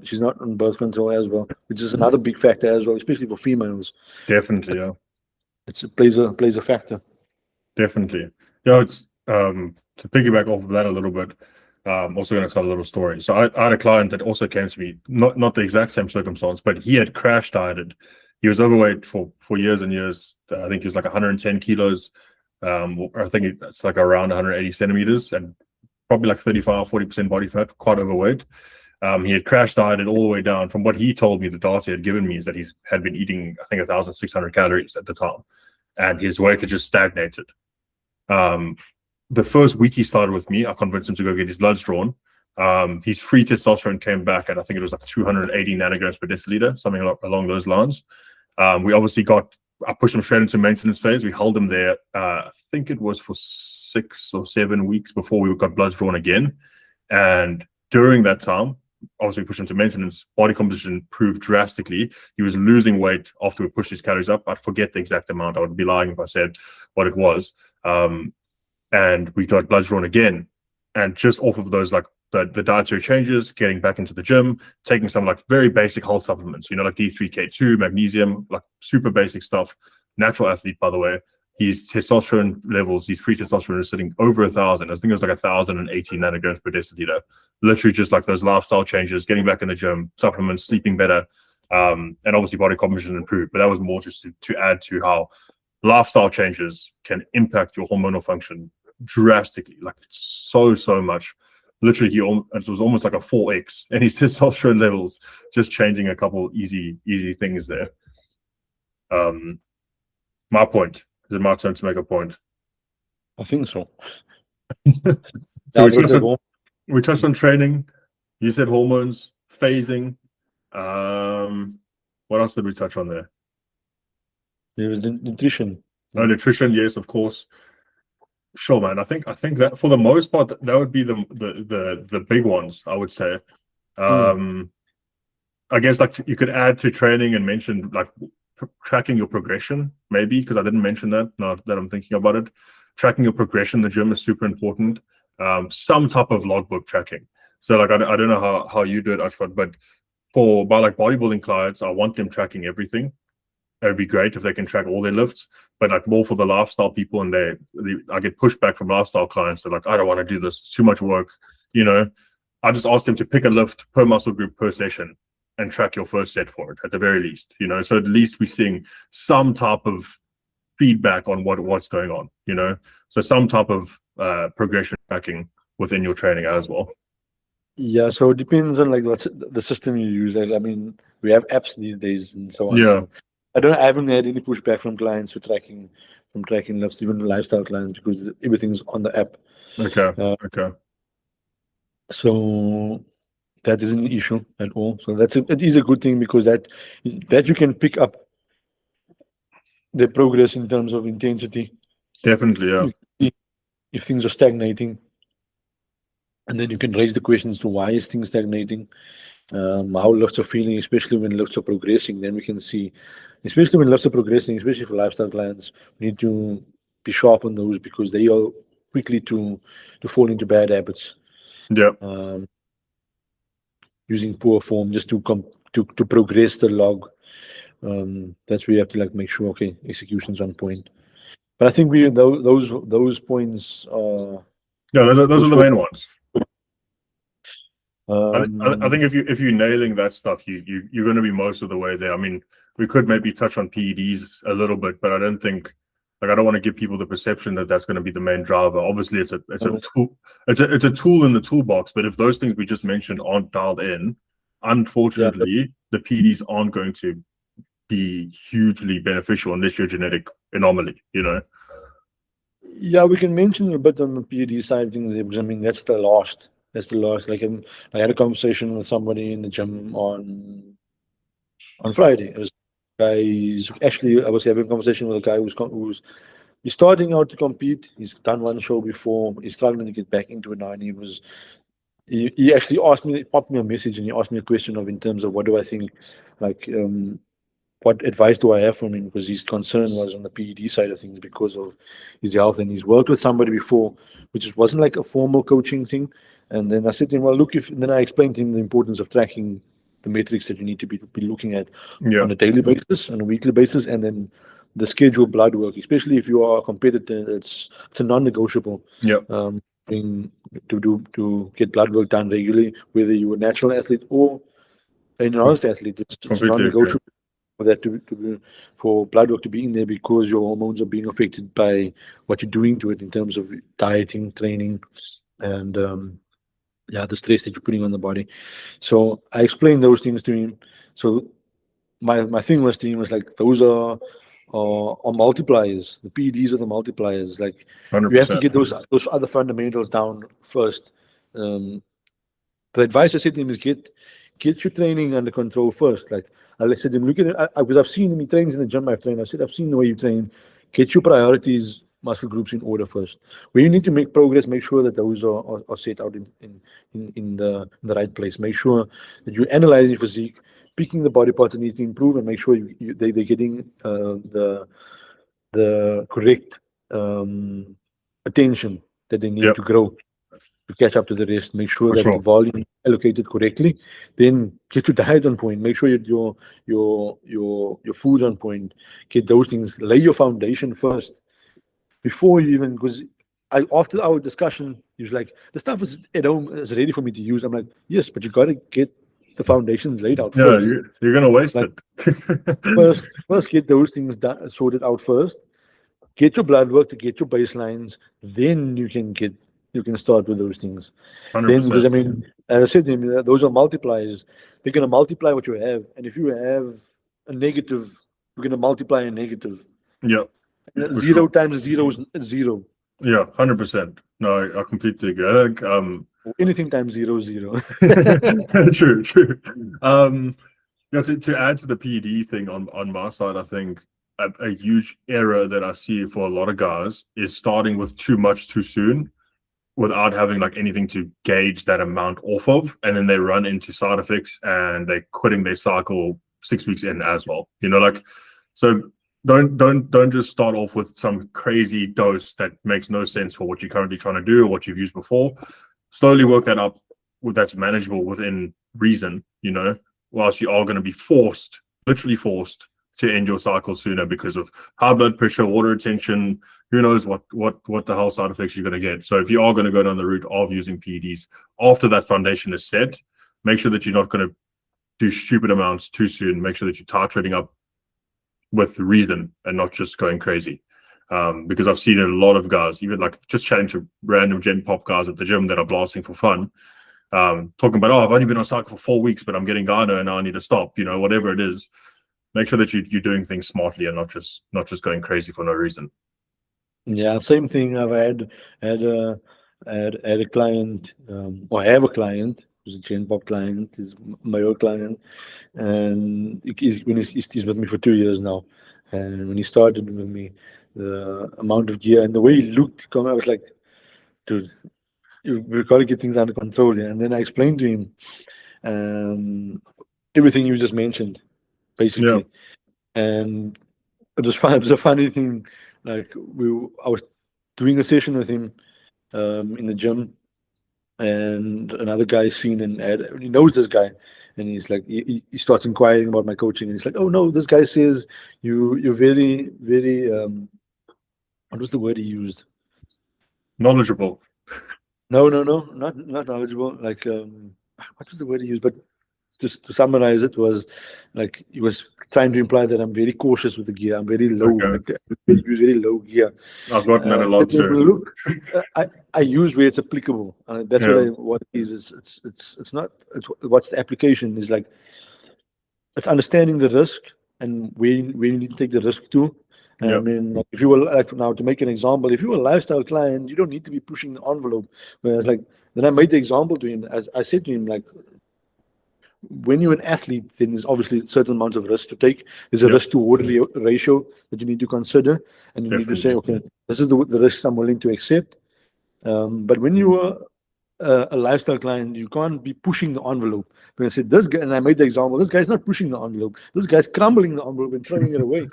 she's not on birth control as well, which is another big factor as well, especially for females. Definitely. Yeah. It plays a factor. Definitely. Yeah. It's to piggyback off of that a little bit. Also going to tell a little story. So I had a client that also came to me, not the exact same circumstance, but he had crash dieted. He was overweight for years and years. I think he was like 110 kilos. I think it's like around 180 centimeters, and probably like 35-40% body fat, quite overweight. He had crash dieted all the way down. From what he told me, the data he had given me is that he had been eating, I think, 1,600 calories at the time, and his weight had just stagnated. The first week he started with me, I convinced him to go get his bloods drawn. His free testosterone came back at, I think it was like 280 nanograms per deciliter, something along those lines. I pushed him straight into maintenance phase. We held him there, I think it was for 6 or 7 weeks before we got bloods drawn again. And during that time, obviously we pushed him to maintenance, body composition improved drastically. He was losing weight after we pushed his calories up. I'd forget the exact amount. I would be lying if I said what it was. And we got bloods drawn again. And just off of those, like the dietary changes, getting back into the gym, taking some like very basic health supplements, like D3K2, magnesium, like super basic stuff. Natural athlete, by the way. His testosterone levels, his free testosterone is sitting over 1,000. I think it was like 1,080 nanograms per deciliter. Literally just like those lifestyle changes, getting back in the gym, supplements, sleeping better, and obviously body composition improved. But that was more just to add to how lifestyle changes can impact your hormonal function drastically, like so much. Literally, it was almost like a 4x, and his testosterone levels just changing a couple easy things there. My point. Is it my turn to make a point? I think so. So we touched on training. You said hormones, phasing. What else did we touch on there? There was nutrition. Oh, nutrition, yes, of course. Sure, man. I think that for the most part, that would be the big ones, I would say. I guess like you could add to training and mention like tracking your progression, maybe, because I didn't mention that. Now that I'm thinking about it, tracking your progression in the gym is super important. Some type of logbook tracking. So like I don't know how you do it, Achmat, but for like bodybuilding clients, I want them tracking everything. It would be great if they can track all their lifts, but like more for the lifestyle people, and I get pushback from lifestyle clients. They're like, I don't want to do this; it's too much work. I just ask them to pick a lift per muscle group per session and track your first set for it at the very least. So at least we're seeing some type of feedback on what's going on. So some type of progression tracking within your training as well. Yeah, so it depends on like what's the system you use. I mean, we have apps these days and so on. Yeah. So I haven't had any pushback from clients for tracking lifts, even lifestyle clients, because everything's on the app. Okay. Okay. So that isn't an issue at all. So it is a good thing, because that you can pick up the progress in terms of intensity. Definitely, yeah. You can see if things are stagnating, and then you can raise the questions to why is things stagnating, how lifts are feeling, especially when lifts are progressing. Then we can see, especially when lifts are progressing, especially for lifestyle clients, we need to be sharp on those, because they are quickly to fall into bad habits. Yeah. Using poor form just to progress the log. That's where you have to like make sure, okay, execution's on point. But I think those points are Yeah, those are the main ones. I think if you're nailing that stuff, you're going to be most of the way there. I mean, we could maybe touch on PEDs a little bit, but I don't think, like, I don't want to give people the perception that that's going to be the main driver. Obviously, it's a tool, it's a tool in the toolbox. But if those things we just mentioned aren't dialed in, unfortunately, the PEDs aren't going to be hugely beneficial unless you're a genetic anomaly. You know. Yeah, we can mention a bit on the PED side of things, because I mean that's the last. Like, I had a conversation with somebody in the gym on Friday. It was guys. Actually, I was having a conversation with a guy who's he's starting out to compete. He's done one show before. He's struggling to get back into it now, and he actually asked me, popped me a message, and he asked me a question of, in terms of what do I think, like, what advice do I have from him? Because his concern was on the PED side of things because of his health, and he's worked with somebody before, which wasn't like a formal coaching thing. And then I said to him, well, look, and then I explained to him the importance of tracking the metrics that you need to be looking at on a daily basis, on a weekly basis, and then the scheduled blood work, especially if you are a competitor, it's a non-negotiable. Thing to get blood work done regularly, whether you're a natural athlete or an enhanced athlete. It's non-negotiable for that for blood work to be in there, because your hormones are being affected by what you're doing to it in terms of dieting, training, and the stress that you're putting on the body. So I explained those things to him. So my thing was to him was like, those are multipliers. The PEDs are the multipliers. Like 100%. You have to get those other fundamentals down first. The advice I said to him is get your training under control first. Like I said to him, look at it, because I've seen him, he trains in the gym I've trained. I said, I've seen the way you train. Get your priorities, muscle groups in order first. Where you need to make progress, make sure that those are set out in the right place. Make sure that you analyze your physique, picking the body parts that need to improve, and make sure they're getting the correct attention that they need to grow, to catch up to the rest. Make sure that the volume is allocated correctly. Then get your diet on point. Make sure your food's on point. Get those things. Lay your foundation first before you even, because after our discussion, he was like, the stuff is at home, is ready for me to use. I'm like, yes, but you got to get the foundations laid out first. You're gonna waste it. first get those things sorted out first. Get your blood work to get your baselines. Then you can start with those things. 100%. Then, because I mean, as I said to him, those are multipliers. They're gonna multiply what you have, and if you have a negative, you're gonna multiply a negative. Yeah. Zero times zero is zero. Yeah, 100%. No, I completely agree. I think anything times zero is zero. True. To add to the PED thing on my side, I think a huge error that I see for a lot of guys is starting with too much too soon, without having like anything to gauge that amount off of, and then they run into side effects and they're quitting their cycle 6 weeks in as well. You know, like, so don't just start off with some crazy dose that makes no sense for what you're currently trying to do or what you've used before. Slowly work that up that's manageable within reason, you know, whilst you are going to be literally forced to end your cycle sooner because of high blood pressure, water retention, who knows what the hell side effects you're going to get. So if you are going to go down the route of using PEDs after that foundation is set, make sure that you're not going to do stupid amounts too soon. Make sure that you're titrating up with reason and not just going crazy. Because I've seen a lot of guys, even like just chatting to random gen pop guys at the gym that are blasting for fun, talking about, I've only been on cycle for 4 weeks, but I'm getting gyno and now I need to stop, you know, whatever it is. Make sure that you're doing things smartly and not just going crazy for no reason. Yeah, same thing. I've had a client, or I have a client who's a Gen Pop client, he's my old client, and he's with me for 2 years now. And when he started with me, the amount of gear and the way he looked, I was like, dude, we've got to get things under control. Yeah. And then I explained to him everything you just mentioned, basically. And it was fun. It was a funny thing. Like I was doing a session with him in the gym, and another guy seen an ad. He knows this guy, and he's like, he starts inquiring about my coaching, and he's like, "Oh no, this guy says you're very, very what was the word he used? Knowledgeable. No, not knowledgeable. Like what was the word he used? But just to summarize it, was like he was trying to imply that I'm very cautious with the gear. I'm very low. Okay. I use very low gear. I've gotten that a lot too. Look, I use where it's applicable. That's what it is. It's not. What's the application is like. It's understanding the risk and where you need to take the risk to. I mean, like, if you were like now to make an example, if you were a lifestyle client, you don't need to be pushing the envelope. Whereas, like, then I made the example to him. As I said to him, like, when you're an athlete, then there's obviously certain amounts of risk to take. There's a risk to order ratio that you need to consider, and you need to say, okay, this is the risks I'm willing to accept. But when you are a lifestyle client, you can't be pushing the envelope. When I said this guy, and I made the example, this guy's not pushing the envelope. This guy's crumbling the envelope and throwing it away.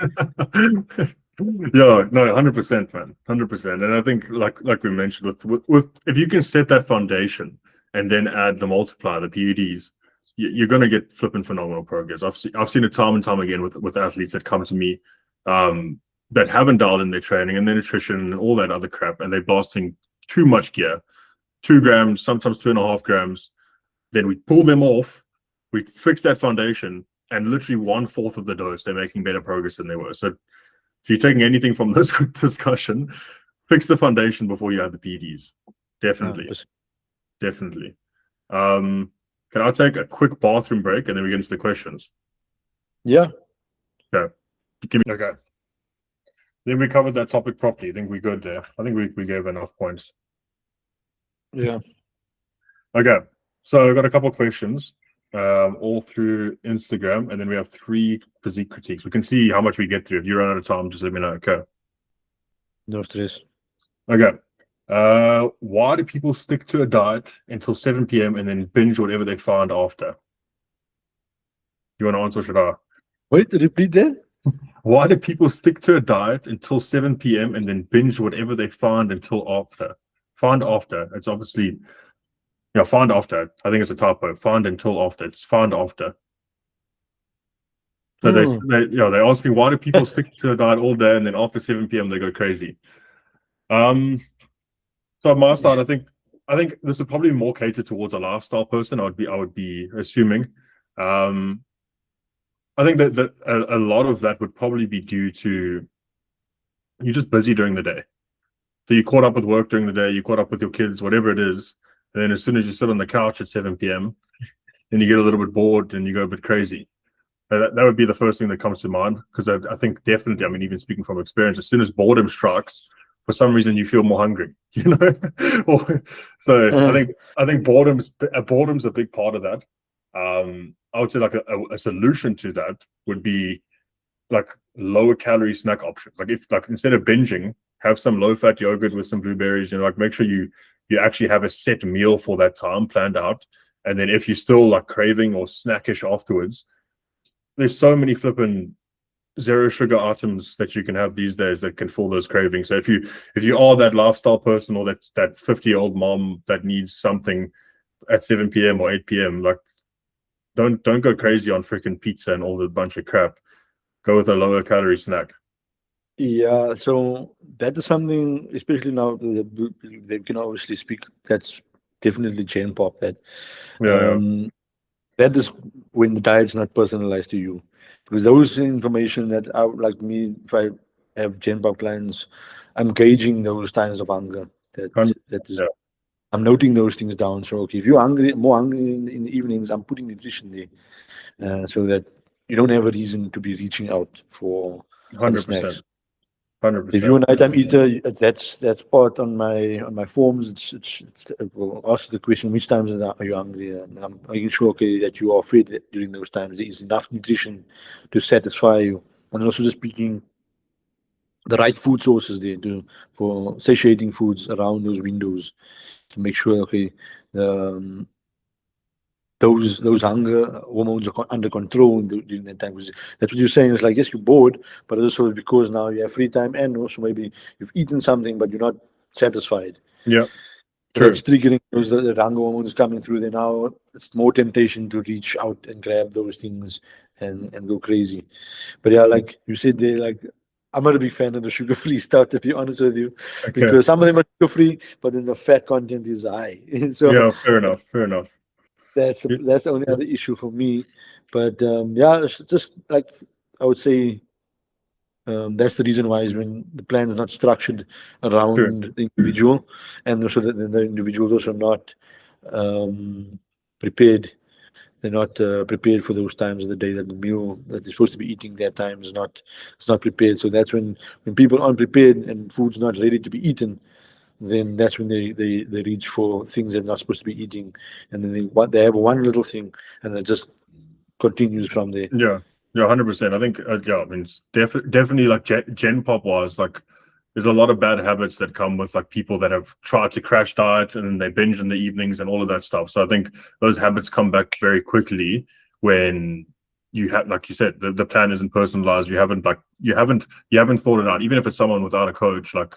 Yeah, no, 100%, man, 100%. And I think, like we mentioned, with if you can set that foundation and then add the multiplier, the PEDs, you're going to get flipping phenomenal progress. I've seen it time and time again with athletes that come to me that haven't dialed in their training and their nutrition and all that other crap, and they're blasting too much gear, 2 grams, sometimes 2.5 grams. Then we pull them off, we fix that foundation, and literally 1/4 of the dose, they're making better progress than they were. So if you're taking anything from this discussion, fix the foundation before you add the PEDs. Definitely. Definitely. Can I take a quick bathroom break and then we get into the questions? Yeah. Okay. Okay. Then we covered that topic properly. I think we're good there. I think we gave enough points. Yeah. Okay. So I've got a couple of questions all through Instagram, and then we have 3 physique critiques. We can see how much we get through. If you run out of time, just let me know. Okay. No stress. Okay. Why do people stick to a diet until 7 p.m. and then binge whatever they find after? You want to answer, or should I? Wait, repeat that. Why do people stick to a diet until 7 p.m. and then binge whatever they find until after? Find after. It's obviously, find after. I think it's a typo. Find until after. It's find after. So they're asking, why do people stick to a diet all day and then after 7 p.m. they go crazy? So on my side, I think this would probably be more catered towards a lifestyle person. I would be assuming. I think that a lot of that would probably be due to you're just busy during the day. So you caught up with work during the day, you caught up with your kids, whatever it is. And then as soon as you sit on the couch at 7 p.m., then you get a little bit bored and you go a bit crazy. That would be the first thing that comes to mind, because I think definitely, I mean, even speaking from experience, as soon as boredom strikes, for some reason you feel more hungry, So I think boredom's a big part of that. I would say like a solution to that would be like lower calorie snack options. Like if instead of binging, have some low fat yogurt with some blueberries. Make sure you actually have a set meal for that time planned out. And then if you're still like craving or snackish afterwards, there's so many flipping zero sugar items that you can have these days that can fill those cravings. So if you are that lifestyle person or that 50-year-old mom that needs something at 7 p.m. or 8 p.m., like don't go crazy on freaking pizza and all the bunch of crap. Go with a lower calorie snack. Yeah, so that is something, especially now they can obviously speak. That's definitely Gen Pop. That that is when the diet's not personalized to you, because those information that I would like me, if I have Gen Pop clients, I'm gauging those times of hunger. I'm noting those things down. So okay, if you're more hungry in the evenings, I'm putting nutrition there, so that you don't have a reason to be reaching out for 100%. If you're a 100%. nighttime eater, that's part on my forms. It will ask the question, which times are you hungry? And I'm making sure, okay, that you are fed during those times. There is enough nutrition to satisfy you, and also just picking the right food sources there for satiating foods around those windows to make sure, okay, um, those hunger hormones are under control during that time. Because that's what you're saying. It's like, yes, you're bored, but also because now you have free time, and also maybe you've eaten something, but you're not satisfied. Yeah, So true. that's triggering those the hunger hormones coming through. Then now it's more temptation to reach out and grab those things and go crazy. But yeah, like you said, they like I'm not a big fan of the sugar-free stuff, to be honest with you, Okay. because some of them are sugar-free, but then the fat content is high. So Yeah, fair enough. Fair enough. Yeah, that's the only other issue for me. But yeah, it's just like I would say that's the reason why is when the plan is not structured true. around the individual, and also the individual also not prepared. They're not prepared for those times of the day that the meal that they're supposed to be eating that time is not it's not prepared. So that's when people aren't prepared and food's not ready to be eaten, then that's when they reach for things they're not supposed to be eating, and then they have one little thing, and it just continues from there. Yeah, yeah, 100%. I think, yeah, I mean, it's definitely like Gen Pop was like, there's a lot of bad habits that come with like people that have tried to crash diet and then they binge in the evenings and all of that stuff. So I think those habits come back very quickly when you have, like you said, the plan isn't personalized. You haven't thought it out. Even if it's someone without a coach, like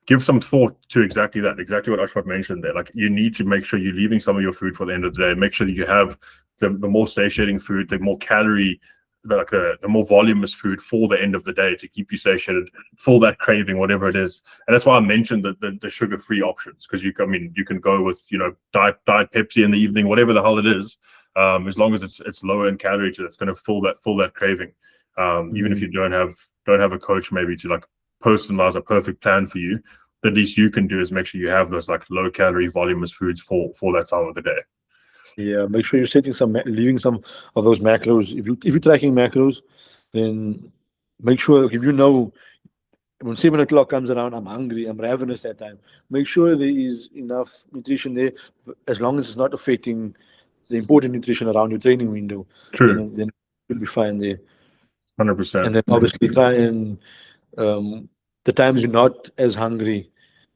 give some thought to exactly that, exactly what Achmat mentioned there. Like you need to make sure you're leaving some of your food for the end of the day. Make sure that you have the more satiating food, the more calorie, the more voluminous food for the end of the day to keep you satiated, full that craving, whatever it is. And that's why I mentioned the sugar-free options, because you can go with diet Pepsi in the evening, whatever the hell it is, as long as it's lower in calories, it's going to fill that craving. Even if you don't have a coach maybe to like personalize a perfect plan for you, the least you can do is make sure you have those like low calorie voluminous foods for that time of the day. Yeah, make sure you're setting leaving some of those macros. If you're tracking macros, then make sure if you know when 7 o'clock comes around, I'm hungry, I'm ravenous that time. Make sure there is enough nutrition there, as long as it's not affecting the important nutrition around your training window. True. Then you'll be fine there. 100%. And then obviously try and the times you're not as hungry,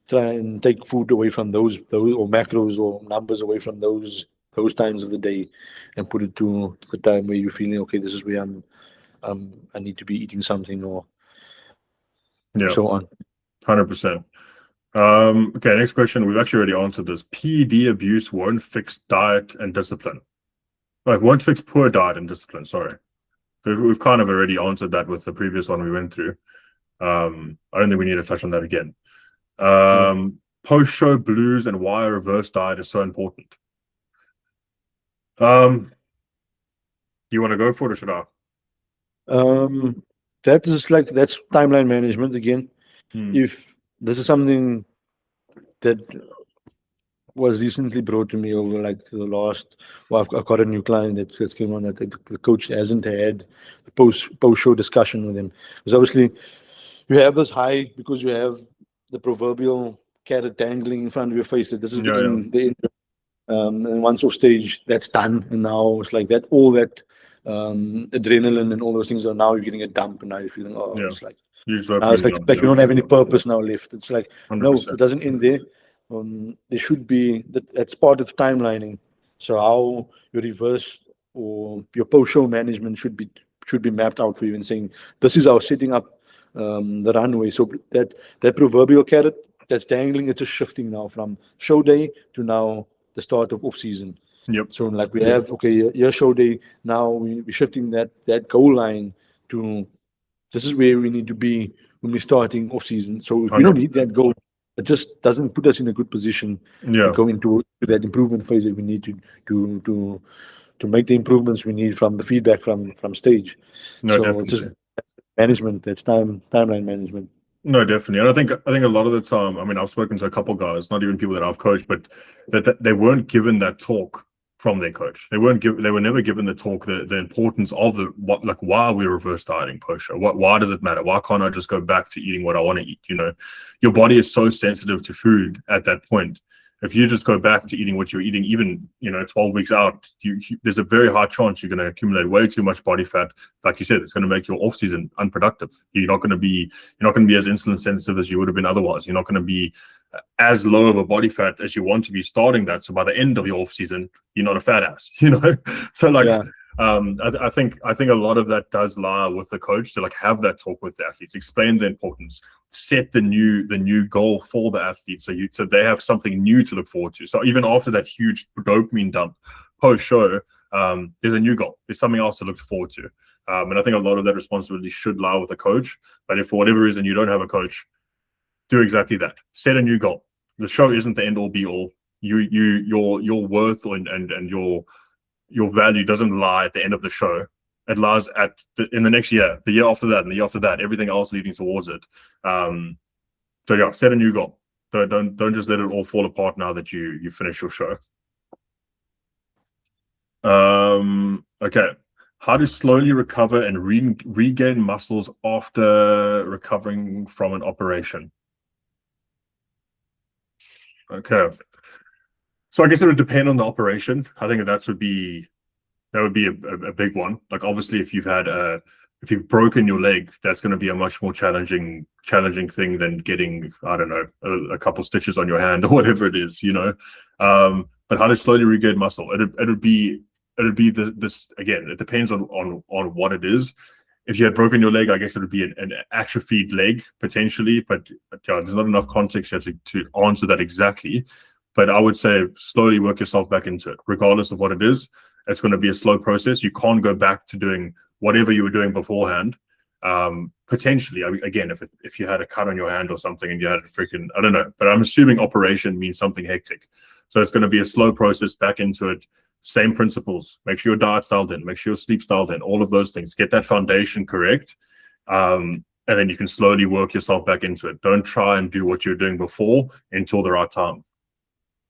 try and take food away from those or macros or numbers away from those times of the day, and put it to the time where you're feeling okay. This is where I need to be eating something or Yeah, so on. 100%. Okay, next question. We've actually already answered this. PED abuse won't fix diet and discipline. Like, won't fix poor diet and discipline. Sorry, we've kind of already answered that with the previous one we went through. I don't think we need to touch on that again. Post-show blues and why a reverse diet is so important. Do you want to go for it or should I? That's timeline management again. If this is something that was recently brought to me over like the last, well, I've got a new client that's came on that the coach hasn't had the post show discussion with him, because obviously you have this high because you have the proverbial carrot dangling in front of your face that this is the end. And once off stage, that's done, and now it's like that. All that adrenaline and all those things are now you're getting a dump, and now you're feeling it's like now it's like you don't have any purpose now left. It's like 100%. no, it doesn't end there. There should be that's part of timelining. So how your reverse or your post-show management should be mapped out for you and saying this is our setting up the runway. So that proverbial carrot that's dangling, it's just shifting now from show day to now the start of off season. Yep. So like we have your show day now we're shifting that goal line to this is where we need to be when we're starting off season. So if we don't hit that goal, it just doesn't put us in a good position to go into that improvement phase that we need to make the improvements we need from the feedback from stage. So it's just management. That's timeline management. No, definitely. And I think a lot of the time, I mean, I've spoken to a couple guys, not even people that I've coached, but that they weren't given that talk from their coach. They were never given the talk, the importance of why we reverse dieting post show. Why does it matter? Why can't I just go back to eating what I want to eat? Your body is so sensitive to food at that point. If you just go back to eating what you're eating, even 12 weeks out, there's a very high chance you're going to accumulate way too much body fat. Like you said, it's going to make your off season unproductive. You're not going to be as insulin sensitive as you would have been otherwise. You're not going to be as low of a body fat as you want to be starting that. So by the end of your off season, you're not a fat ass. So I think a lot of that does lie with the coach to have that talk with the athletes, explain the importance, set the new goal for the athletes, so they have something new to look forward to. So even after that huge dopamine dump post show, there's a new goal. There's something else to look forward to. And I think a lot of that responsibility should lie with the coach. But if for whatever reason you don't have a coach, do exactly that. Set a new goal. The show isn't the end all be all. Your worth and your value doesn't lie at the end of the show. It lies in the next year, the year after that, and the year after that, everything else leading towards it. Set a new goal. Don't just let it all fall apart now that you finish your show. Okay. How to slowly recover and regain muscles after recovering from an operation. Okay. So I guess it would depend on the operation. I think that would be a big one. Obviously, if you've broken your leg, that's going to be a much more challenging thing than getting, I don't know, a couple stitches on your hand or whatever it is, But how to slowly regain muscle? It'd be this again. It depends on what it is. If you had broken your leg, I guess it would be an atrophied leg potentially, but there's not enough context yet to answer that exactly. But I would say slowly work yourself back into it, regardless of what it is. It's going to be a slow process. You can't go back to doing whatever you were doing beforehand. Potentially, again, if you had a cut on your hand or something and you had a freaking, I don't know, but I'm assuming operation means something hectic. So it's going to be a slow process back into it. Same principles. Make sure your diet's dialed in. Make sure your sleep's dialed in. All of those things. Get that foundation correct. And then you can slowly work yourself back into it. Don't try and do what you're doing before until the right time.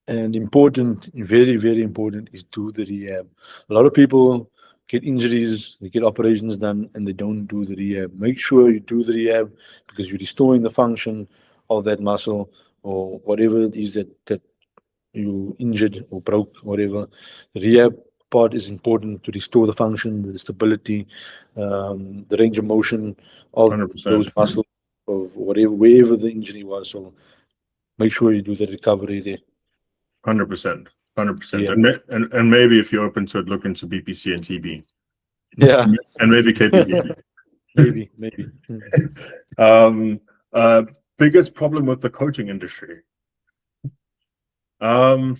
And important, very, very important, is do the rehab. A lot of people get injuries, they get operations done, and they don't do the rehab. Make sure you do the rehab because you're restoring the function of that muscle or whatever it is that you injured or broke, whatever. The rehab part is important to restore the function, the stability, the range of motion of 100%. those muscles, of wherever the injury was. So make sure you do the recovery there. 100%. Yeah. And maybe if you're open to it, look into BPC and TB. Yeah. And maybe KPB. maybe. Biggest problem with the coaching industry. I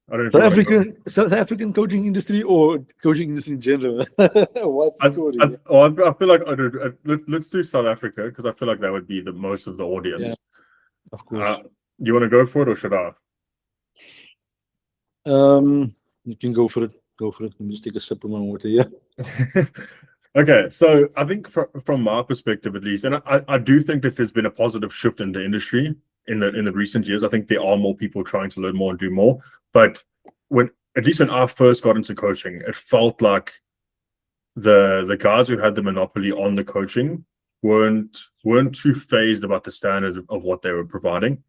don't know. South African coaching industry or coaching industry in general? What's the story? I feel like let's do South Africa because I feel like that would be the most of the audience. Yeah, of course. You want to go for it or should I? You can go for it. Let me just take a sip of my water here. Okay, so I think from my perspective at least, and I do think that there's been a positive shift in the industry in the recent years. I think there are more people trying to learn more and do more. But at least when I first got into coaching, it felt like the guys who had the monopoly on the coaching weren't too phased about the standard of what they were providing.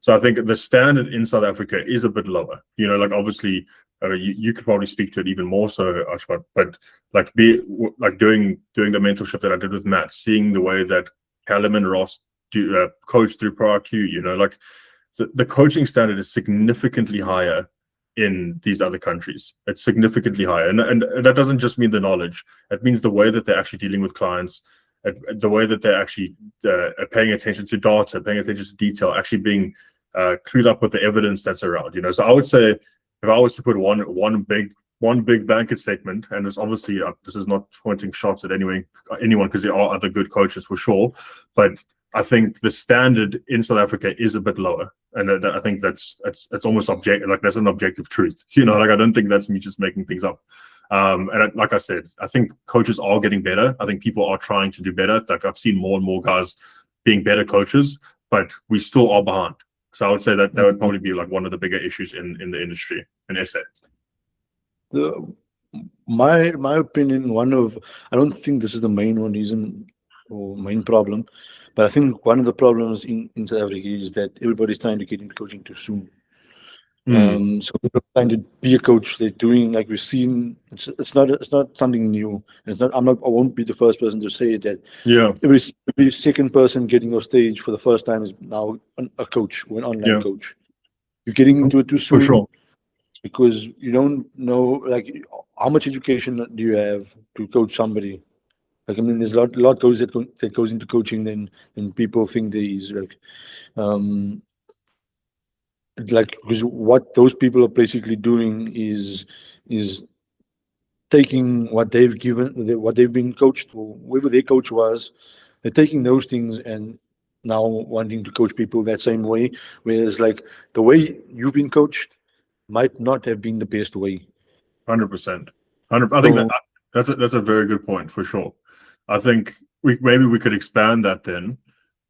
So I think the standard in South Africa is a bit lower. Obviously, you could probably speak to it even more so, Achmat. But doing the mentorship that I did with Matt, seeing the way that Callum and Ross coach through ProIQ, the coaching standard is significantly higher in these other countries. It's significantly higher, and that doesn't just mean the knowledge. It means the way that they're actually dealing with clients, the way that they're actually paying attention to data, paying attention to detail, actually being clued up with the evidence that's around. So I would say if I was to put one big blanket statement, and it's obviously this is not pointing shots at anyone because there are other good coaches for sure, but I think the standard in South Africa is a bit lower, and I think that's almost objective. That's an objective truth. I don't think that's me just making things up. And like I said, I think coaches are getting better. I think people are trying to do better. I've seen more and more guys being better coaches, but we still are behind. So I would say that would probably be one of the bigger issues in the industry in SA. the my opinion, I don't think this is the main one reason or main problem, but I think one of the problems in South Africa is that everybody's trying to get into coaching too soon. So people are trying to be a coach. They're doing, like we've seen. It's not something new. It's not. I won't be the first person to say that. Yeah, Every second person getting off stage for the first time is now a coach or an online yeah, coach. You're getting into it too for soon sure. because you don't know, like, how much education do you have to coach somebody. Like, I mean, there's a lot that goes into coaching than people think there is. Um, because what those people are basically doing is taking what they've what they've been coached, or whoever their coach was. They're taking those things and now wanting to coach people that same way. Whereas, like, the way you've been coached might not have been the best way. 100%. 100. I think So that's a very good point for sure. I think maybe we could expand that then,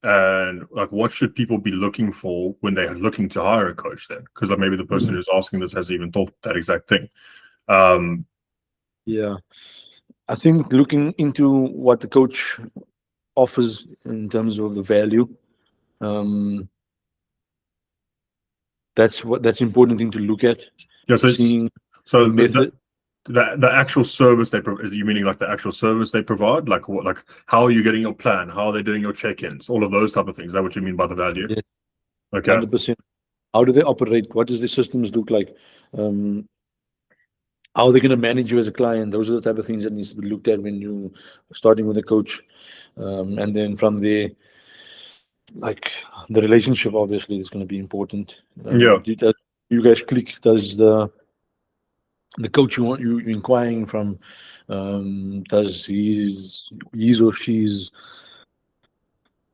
and like, what should people be looking for when they're looking to hire a coach then? Because like, maybe the person who's asking this hasn't even thought that exact thing. yeah, I think looking into what the coach offers in terms of the value, um, that's important thing to look at. Yeah, Seeing the so method. the actual service they provide, is you meaning like the actual service they provide, like what, like how are you getting your plan, how are they doing your check-ins, all of those type of things? Is that what you mean by the value? Yeah, Okay. 100%. How do they operate? What does the systems look like? How are they going to manage you as a client? Those are the type of things that needs to be looked at when you starting with a coach. And then from there, like, the relationship obviously is going to be important. Yeah, You guys click? Does the coach you inquiring from, does his or she's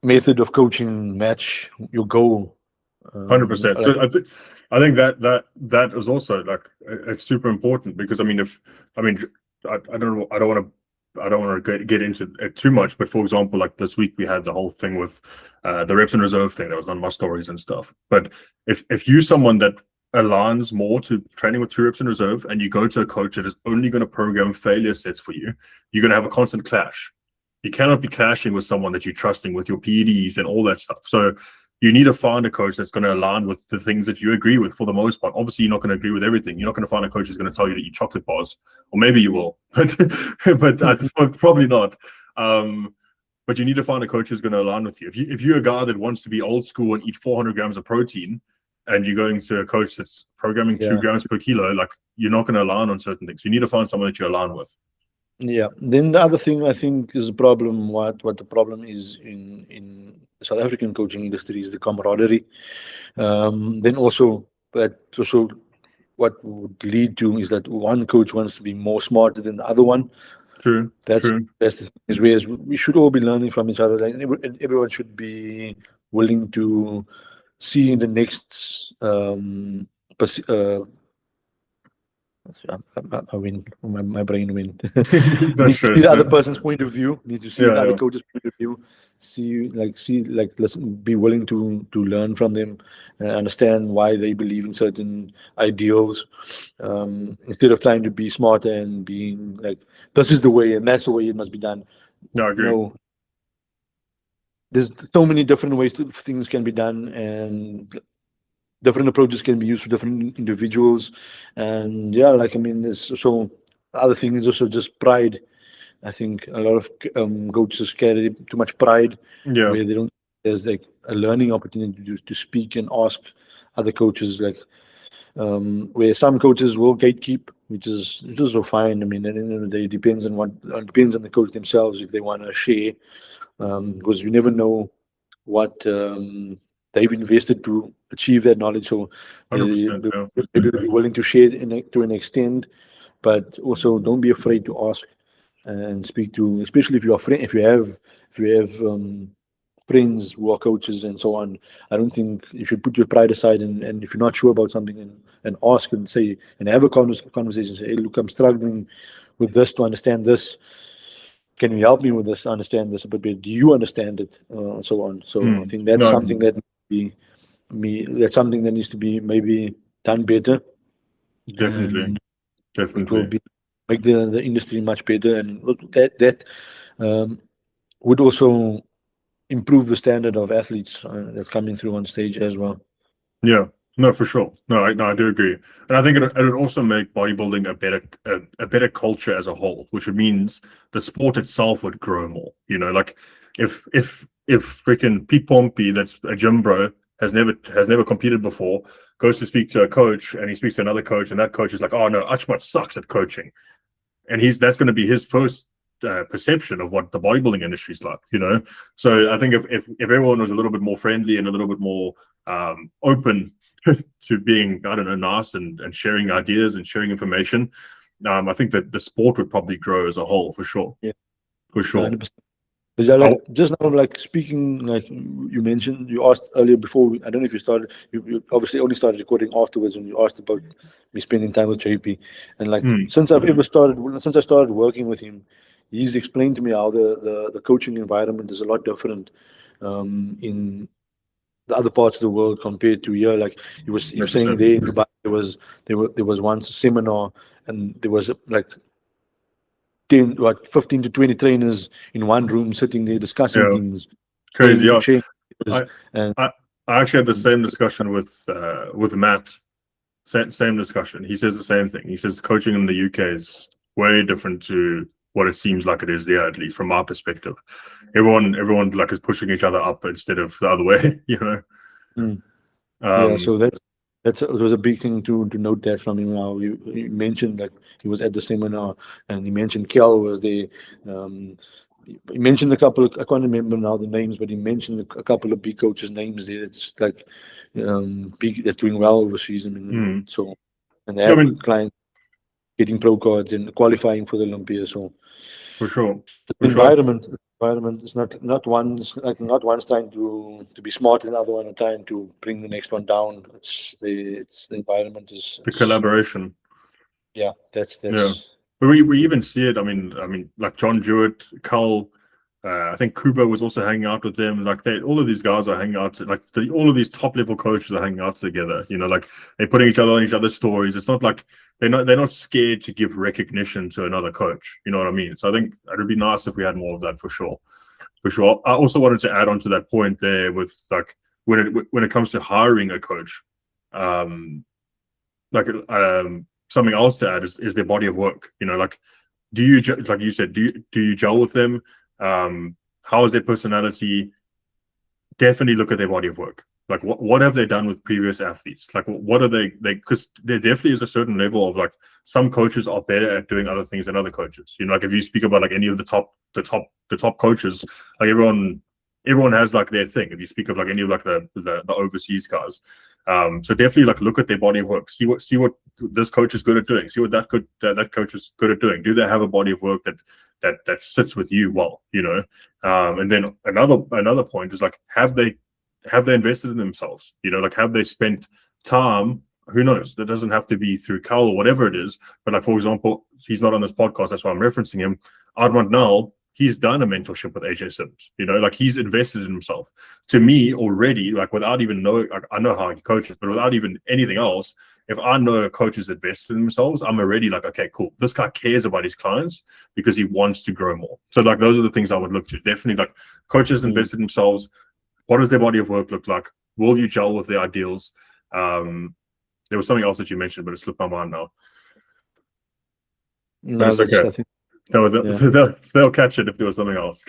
method of coaching match your goal? 100%. Like, So I think that is also like it's super important, because I mean, I don't know, I don't want to get into it too much, but for example, like this week we had the whole thing with the reps and reserve thing that was on my stories and stuff. But if you're someone that aligns more to training with 2 reps in reserve, and you go to a coach that is only going to program failure sets for you, you're going to have a constant clash. You cannot be clashing with someone that you're trusting with your PEDs and all that stuff. So you need to find a coach that's going to align with the things that you agree with for the most part. Obviously, you're not going to agree with everything. You're not going to find a coach who's going to tell you to eat chocolate bars, or maybe you will, but probably not. But you need to find a coach who's going to align with you. If you're a guy that wants to be old school and eat 400 grams of protein, and you're going to a coach that's programming 2 grams per kilo, like, you're not going to align on certain things. You need to find someone that you align with. Yeah. Then the other thing I think is a problem. What the problem is in the South African coaching industry is the camaraderie. Then also, but also what would lead to is that one coach wants to be more smarter than the other one. True. That's True. the thing, is whereas we should all be learning from each other. Like, and everyone should be willing to see the next I win. My brain went. No Need to see stress. the other person's point of view. Need to see the Yeah, other yeah. coach's point of view. Listen, be willing to learn from them, understand why they believe in certain ideals, instead of trying to be smarter and being like, this is the way and that's the way it must be done. No, I agree. No, there's so many different ways things can be done, and different approaches can be used for different individuals. And yeah, like, I mean, there's also other thing is also just pride. I think a lot of coaches carry too much pride, Yeah, where they don't. There's like a learning opportunity to speak and ask other coaches, like, where some coaches will gatekeep, which is also fine. I mean, at the end of the day, it depends on depends on the coach themselves if they want to share, because you never know what they've invested to achieve that knowledge. So they 100%. Yeah. maybe be willing to share it to an extent, but also don't be afraid to ask and speak to, especially if you are friend, if you have friends who are coaches and so on. I don't think you should put your pride aside, and if you're not sure about something, and ask and say and have a conversation. Say, hey, look, I'm struggling with this to understand this. Can you help me with this? Understand this a bit better? Do you understand it? And so on. So I think that's No, something that that's something that needs to be maybe done better. definitely. And It will Definitely. make the industry much better, and look, that would also improve the standard of athletes that's coming through on stage as well. Yeah, no, for sure. No, I do agree, and I think it would also make bodybuilding a better culture as a whole, which means the sport itself would grow more. You know, like if freaking Pete Pompey, that's a gym bro, has never competed before, goes to speak to a coach, and he speaks to another coach, and that coach is like, "Oh no, Achmat sucks at coaching," and that's going to be his first perception of what the bodybuilding industry is like, you know. So I think if everyone was a little bit more friendly and a little bit more open to being, I don't know, nice and sharing ideas and sharing information, I think that the sport would probably grow as a whole, for sure. Yeah, For sure. 100%. Because just now, like speaking, like you mentioned, you asked earlier before. I don't know if you started. You obviously only started recording afterwards when you asked about me spending time with JP. And like since I started working with him, he's explained to me how the coaching environment is a lot different in the other parts of the world compared to here. Like he was saying, there in Dubai, there was once a seminar, and there was like 15 to 20 trainers in one room sitting there discussing Yeah, things. crazy. Yeah, Sharing, I actually had the same discussion with Matt. Same discussion. He says the same thing. He says coaching in the UK is way different to what it seems like it is there, at least from our perspective. Everyone like is pushing each other up instead of the other way, you know. Yeah, so it was a big thing to note that from him. Now you mentioned like he was at the seminar, and he mentioned Kel was there. He mentioned a couple of, I can't remember now the names, but he mentioned a couple of big coaches' names there. It's like big, that's doing well overseas. I mean, so, and they have good clients getting pro cards and qualifying for the Olympia. So for sure, the environment is not one's like not one's trying to be smart and the other one trying to bring the next one down. It's the environment is the collaboration. Yeah, that's Yeah, but we even see it. I mean, like John Jewett, Carl. I think Kuba was also hanging out with them. Like all of these guys are hanging out. Like all of these top level coaches are hanging out together. You know, like they're putting each other on each other's stories. It's not like they're not scared to give recognition to another coach. You know what I mean? So I think it would be nice if we had more of that, for sure. For sure. I also wanted to add on to that point there with like when it comes to hiring a coach, something else to add is their body of work. You know, like do you, like you said, do you gel with them? How is their personality? Definitely look at their body of work. Like what have they done with previous athletes? Like what are they because there definitely is a certain level of like some coaches are better at doing other things than other coaches. You know, like if you speak about like any of the top coaches, like everyone has like their thing. If you speak of like any of like the overseas guys. So definitely like look at their body of work, see what this coach is good at doing, see what that coach is good at doing. Do they have a body of work that sits with you well, you know? And then another point is like have they invested in themselves? You know, like have they spent time? Who knows? That doesn't have to be through Cal or whatever it is. But like for example, he's not on this podcast, that's why I'm referencing him. Achmat now, he's done a mentorship with AJ Sims, you know, like he's invested in himself. To me already, like without even knowing, like, I know how he coaches, but without even anything else, if I know a coach is invested in themselves, I'm already like, okay, cool. This guy cares about his clients because he wants to grow more. So like those are the things I would look to. Definitely like coaches invested in themselves. What does their body of work look like? Will you gel with their ideals? There was something else that you mentioned, but it slipped my mind now. No, but it's okay. I think, they'll catch it if there was something else.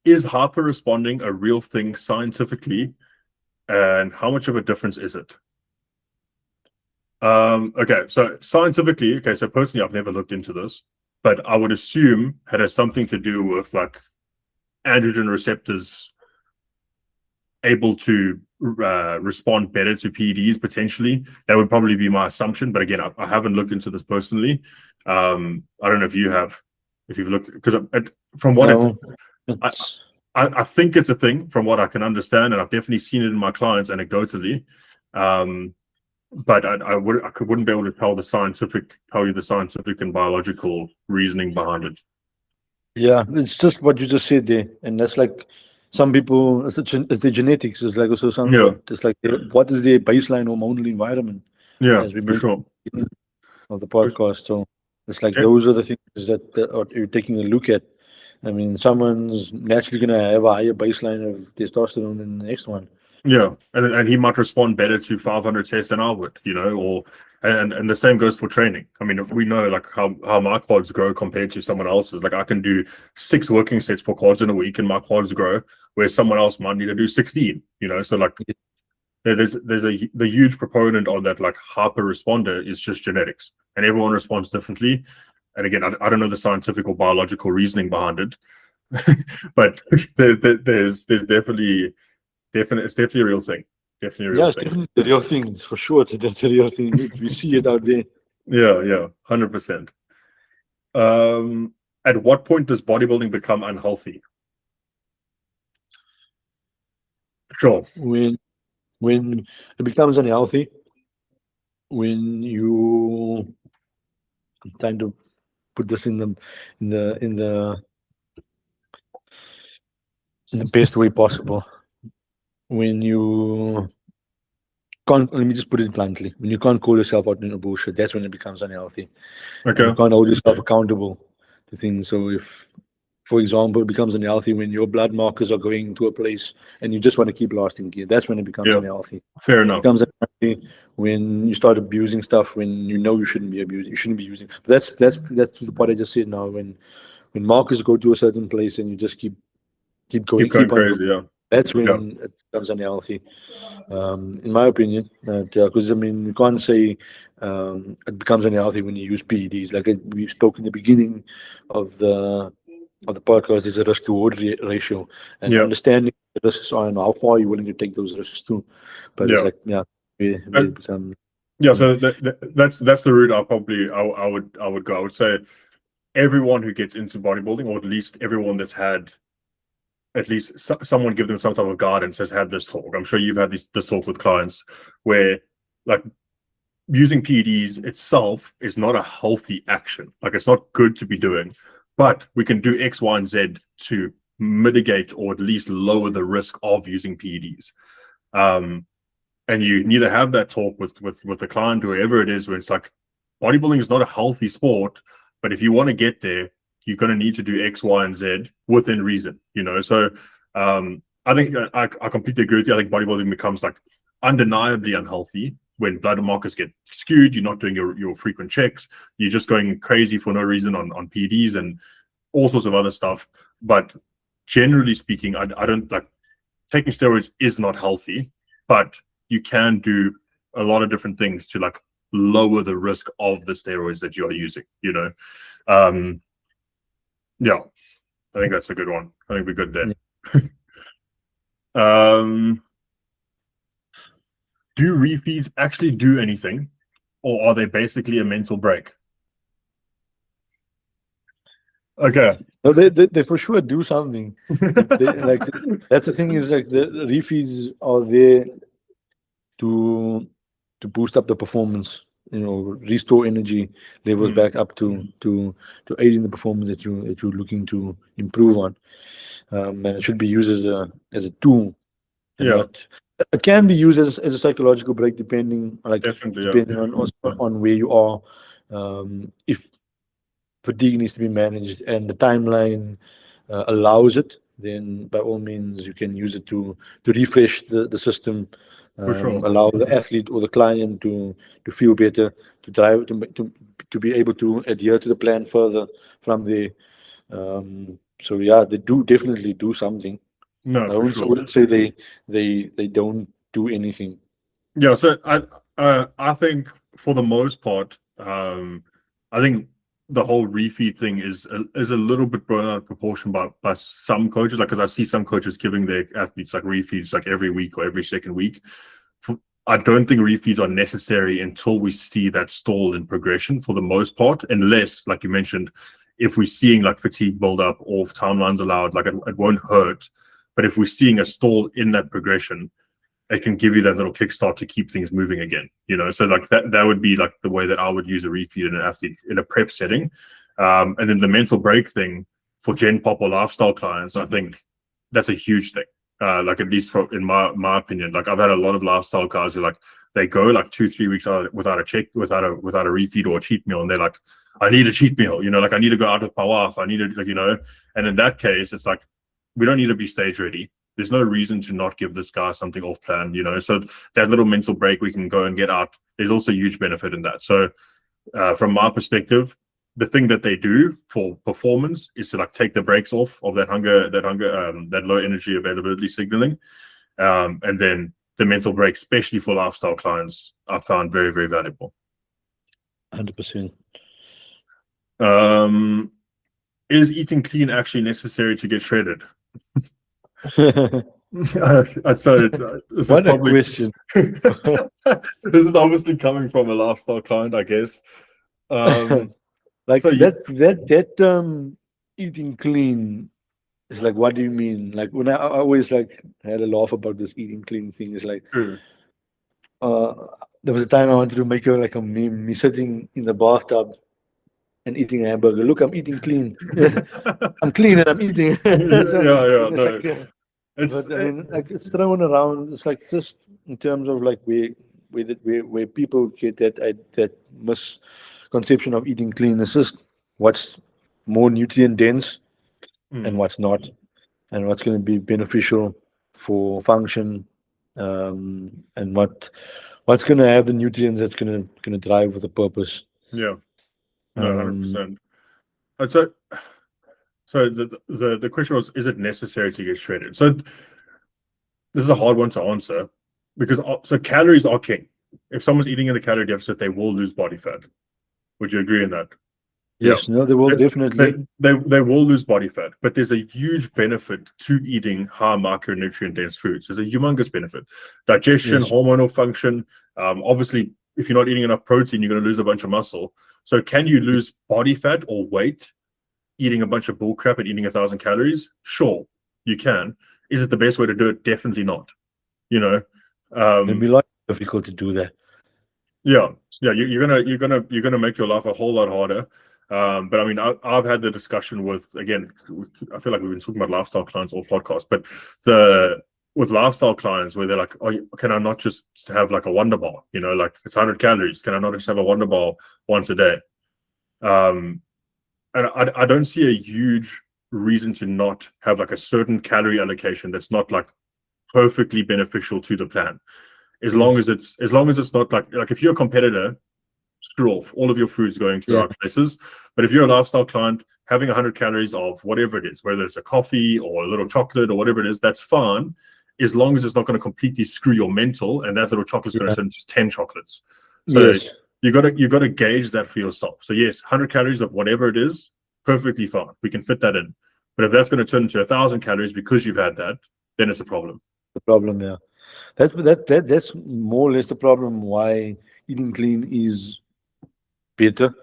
Is hyper responding a real thing scientifically, and how much of a difference is it? Okay, so scientifically, so personally, I've never looked into this, but I would assume it has something to do with like androgen receptors able to respond better to PEDs potentially. That would probably be my assumption, but again, I haven't looked into this personally. I don't know if you have, if you've looked, because from what I think it's a thing from what I can understand, and I've definitely seen it in my clients anecdotally. But I wouldn't be able to tell you the scientific and biological reasoning behind it. Yeah, it's just what you just said there, and that's like some people. It's the genetics. It's like also some. Yeah. It's like what is their baseline hormonal environment? Yeah, as we for mentioned sure. of the podcast. So it's like Yeah, those are the things that you're taking a look at. I mean, someone's naturally going to have a higher baseline of testosterone than the next one. yeah, and he might respond better to 500 tests than I would, or and the same goes for training. I mean, if we know like how my quads grow compared to someone else's, like I can do 6 working sets for quads in a week, and my quads grow, where someone else might need to do 16. So like there's the huge proponent on that, like hyper responder is just genetics, and everyone responds differently. And again, I don't know the scientific or biological reasoning behind it, but there's definitely it's definitely a real thing. Definitely a real Yeah, it's thing. definitely the real thing for sure. That's a real thing. We see it out there. Yeah, 100%. At what point does bodybuilding become unhealthy? Sure. When it becomes unhealthy, when you trying to put this in the in the in the best way possible. When you can't, let me just put it bluntly, when you can't call yourself out in a bullshit, that's when it becomes unhealthy. And you Okay. can't hold yourself accountable to things. So if, for example, it becomes unhealthy when your blood markers are going to a place and you just want to keep lasting gear, that's when it becomes Yeah. unhealthy. Fair It enough. becomes unhealthy when you start abusing stuff when you know you shouldn't be abusing, you shouldn't be using. But that's the part I just said now. When markers go to a certain place and you just keep going, Keep going keep on going, crazy. Yeah. that's Yeah. when it becomes unhealthy. In my opinion, because I mean, you can't say it becomes unhealthy when you use PEDs. Like we spoke in the beginning of the podcast, there's a risk to reward ratio, and Yeah. understanding the risks are and how far you're willing to take those risks to. But it's Yeah. like, yeah, we And, become. yeah. So that's the route I would go. I would say everyone who gets into bodybuilding, or at least everyone that's had at least someone give them some type of guidance, has had this talk. I'm sure you've had this talk with clients where like using PEDs itself is not a healthy action. Like it's not good to be doing, but we can do X, Y, and Z to mitigate or at least lower the risk of using PEDs. And you need to have that talk with the client, whoever it is, where it's like bodybuilding is not a healthy sport, but if you want to get there, you're going to need to do X, Y, and Z within reason. So I think I completely agree with you. I think bodybuilding becomes like undeniably unhealthy when blood markers get skewed. You're not doing your frequent checks. You're just going crazy for no reason on PEDs and all sorts of other stuff. But generally speaking, I don't like taking steroids is not healthy, but you can do a lot of different things to like lower the risk of the steroids that you are using. Yeah, I think that's a good one. I think we're good there. Do refeeds actually do anything, or are they basically a mental break? Okay. No, they for sure do something. Like that's the thing is like the refeeds are there to boost up the performance, restore energy levels back up to aid in the performance that you're looking to improve on. And it should be used as a tool and Yeah, not. It can be used as a psychological break definitely. Yeah, depending on where you are. If fatigue needs to be managed and the timeline allows it, then by all means you can use it to refresh the system, for sure. allow the athlete or the client to feel better, to drive to be able to adhere to the plan further from there. So yeah, they do definitely do something. No, I for wouldn't, I sure. wouldn't say they don't do anything. Yeah, so I think for the most part, I think the whole refeed thing is a little bit blown out of proportion by some coaches. Like, because I see some coaches giving their athletes like refeeds like every week or every second week. I don't think refeeds are necessary until we see that stall in progression for the most part, unless, like you mentioned, if we're seeing like fatigue build up or if timelines allowed, like it won't hurt. But if we're seeing a stall in that progression, it can give you that little kickstart to keep things moving again. So like that would be like the way that I would use a refeed in an athlete in a prep setting. And then the mental break thing for Gen Pop or lifestyle clients, I think that's a huge thing. Like at least in my opinion, like I've had a lot of lifestyle guys who like they go like 2-3 weeks without a refeed or a cheat meal, and they're like, I need a cheat meal, like I need to go out with Pawaf, I need to like. And in that case, it's like we don't need to be stage ready. There's no reason to not give this guy something off plan, So that little mental break we can go and get out. There's also huge benefit in that. So from my perspective, the thing that they do for performance is to like take the brakes off of that low energy availability signaling, and then the mental break, especially for lifestyle clients, I found very, very valuable. 100%. Is eating clean actually necessary to get shredded? What This is a question. This is obviously coming from a lifestyle client, I guess. Like So that eating clean is like, what do you mean? Like when I always like had a laugh about this eating clean thing. It's like there was a time I wanted to make like a meme, me sitting in the bathtub and eating a hamburger. Look, I'm eating clean. I'm clean and I'm eating. But I mean, like it's thrown around. It's like just in terms of like where people get that misconception of eating clean. It's just what's more nutrient dense and what's not, and what's going to be beneficial for function, and what's going to have the nutrients that's going to drive with a purpose. Yeah, no, 100%. So the question was, is it necessary to get shredded? So this is a hard one to answer because calories are king. If someone's eating in a calorie deficit, they will lose body fat. Would you agree in that? Yes, no, they will definitely. They will lose body fat, but there's a huge benefit to eating high micronutrient dense foods. There's a humongous benefit. Digestion, hormonal function. Obviously, if you're not eating enough protein, you're going to lose a bunch of muscle. So can you lose body fat or weight eating a bunch of bull crap and eating 1,000 calories? Sure, you can. Is it the best way to do it? Definitely not. It'd be like difficult to do that. Yeah, you're gonna make your life a whole lot harder. But I mean, I've had the discussion with, again, I feel like we've been talking about lifestyle clients all podcast, but with lifestyle clients where they're like, oh, can I not just have like a Wonder Bar? Like it's 100 calories. Can I not just have a Wonder Bar once a day? And I don't see a huge reason to not have like a certain calorie allocation that's not like perfectly beneficial to the plan. As long as it's not like if you're a competitor, screw off. All of your food's going to the right places. But if you're a lifestyle client, having 100 calories of whatever it is, whether it's a coffee or a little chocolate or whatever it is, that's fine, as long as it's not going to completely screw your mental and that little chocolate's going to turn to 10 chocolates. So you got to gauge that for yourself. So yes, 100 calories of whatever it is, perfectly fine. We can fit that in. But if that's going to turn into 1,000 calories because you've had that, then it's a problem. The problem, yeah. That's more or less the problem why eating clean is better,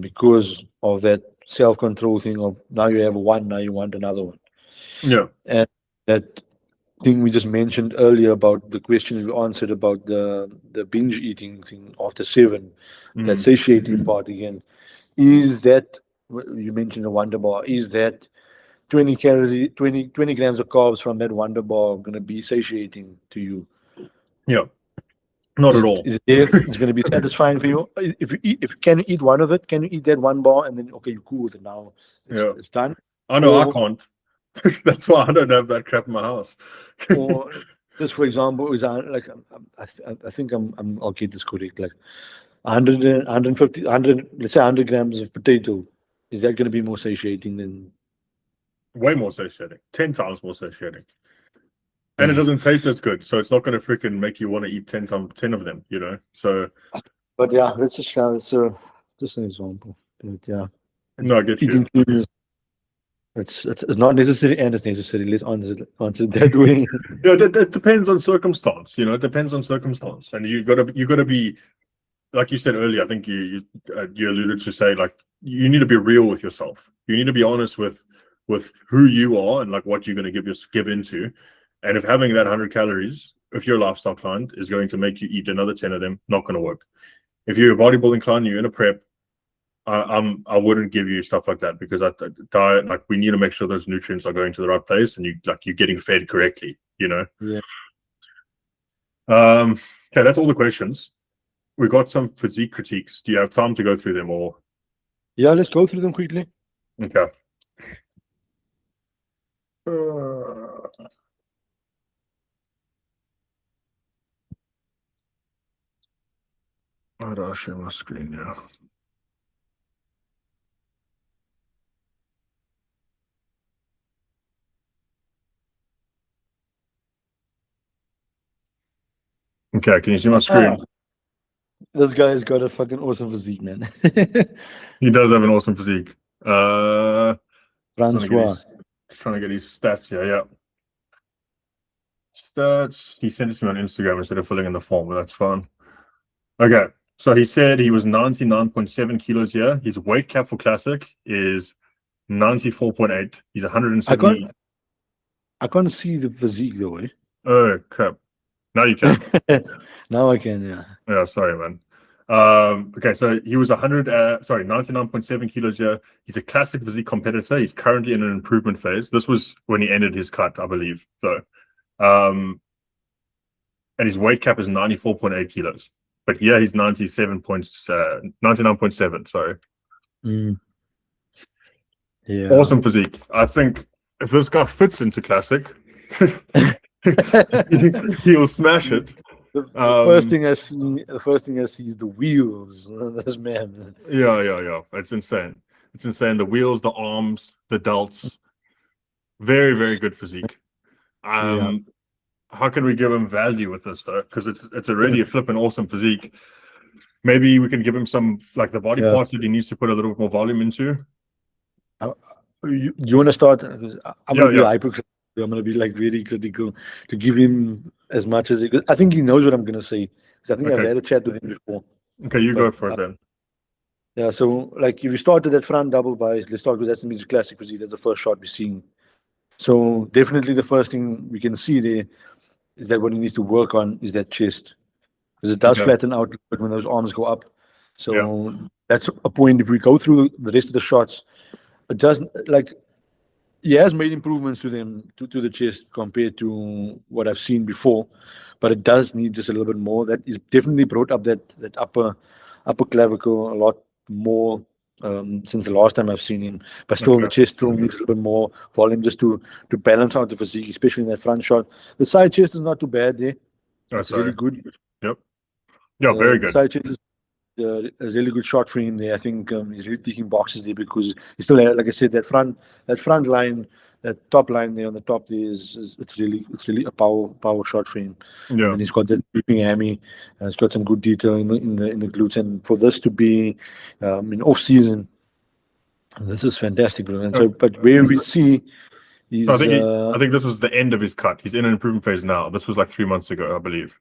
because of that self-control thing of now you have one, now you want another one. Yeah. And that thing we just mentioned earlier about the question we answered about the binge eating thing after 7, that satiating part again, is that you mentioned a Wonder Bar, is that 20 grams of carbs from that Wonder Bar going to be satiating to you? Yeah. Not at all. Is it there? It's going to be satisfying for you. If you can you eat one of it, can you eat that one bar and then okay, you're cool with it now? It's done. I know I can't. That's why I don't have that crap in my house. Or just for example, is like I think I'll get this correct. Like 100, 150, 100, let's say 100 grams of potato. Is that going to be more satiating than? Way more satiating. 10 times more satiating. And it doesn't taste as good, so it's not going to freaking make you want to eat 10 of them, So, but yeah, that's just an example. But yeah, no, I get you. It's not necessary and it's necessary. Let's answer it that way. That depends on circumstance. It depends on circumstance, and you gotta be, like you said earlier. I think you alluded to say like you need to be real with yourself. You need to be honest with who you are and like what you're going to give into. And if having that 100 calories, if you're a lifestyle client, is going to make you eat another 10 of them, not going to work. If you're a bodybuilding client, you're in a prep, I wouldn't give you stuff like that because diet, like we need to make sure those nutrients are going to the right place and you're getting fed correctly, you know. Yeah. Okay, that's all the questions. We got some physique critiques. Do you have time to go through them or? Yeah, let's go through them quickly. Okay. How do I share my screen now? Okay, can you see my screen? This guy's got a fucking awesome physique, man. He does have an awesome physique. Francois. Trying to get his stats here, yeah. Stats. He sent it to me on Instagram instead of filling in the form, but that's fine. Okay, so he said he was 99.7 kilos here. His weight cap for classic is 94.8. He's 170. I can't see the physique though, eh? Oh crap! Now you can. Now I can, yeah. Yeah, sorry, man. Okay, so he was 99.7 kilos here. He's a classic physique competitor. He's currently in an improvement phase. This was when he ended his cut, I believe. So, and his weight cap is 94.8 kilos. But yeah, he's 99.7. Sorry. Yeah. Awesome physique. I think if this guy fits into classic, he'll smash it. The first thing I see is the wheels. This man. Yeah. It's insane. It's insane. The wheels, the arms, the delts. Very, very good physique. How can we give him value with this though? Because it's already a flipping awesome physique. Maybe we can give him some like the body parts that he needs to put a little bit more volume into. You want to start? I'm gonna be hypocritical. I'm gonna be like really critical to give him as much as I think he knows what I'm gonna say. Because I think I've had a chat with him before. Okay, go for it then. Yeah, so like if you start with that front double bice, let's start with that's the music classic physique. That's the first shot we're seeing. So definitely the first thing we can see there is that what he needs to work on is that chest. Because it does flatten out when those arms go up. So that's a point. If we go through the rest of the shots, it doesn't like he has made improvements to them to the chest compared to what I've seen before, but it does need just a little bit more. That is definitely brought up that upper clavicle a lot more since the last time I've seen him. But still, the chest still needs a little bit more volume just to balance out the physique, especially in that front shot. The side chest is not too bad there. It's really good. Yep. Yeah, very good. The side chest is a really good shot for him there. I think he's really ticking boxes there because he still, like I said, that front line, that top line there on the top there it's really a power shot for him. Yeah, and he's got that dripping hammy. He's got some good detail in the glutes, and for this to be in off season, this is fantastic, bro. And so, but where we see. I think this was the end of his cut. He's in an improvement phase now. This was like 3 months ago, I believe.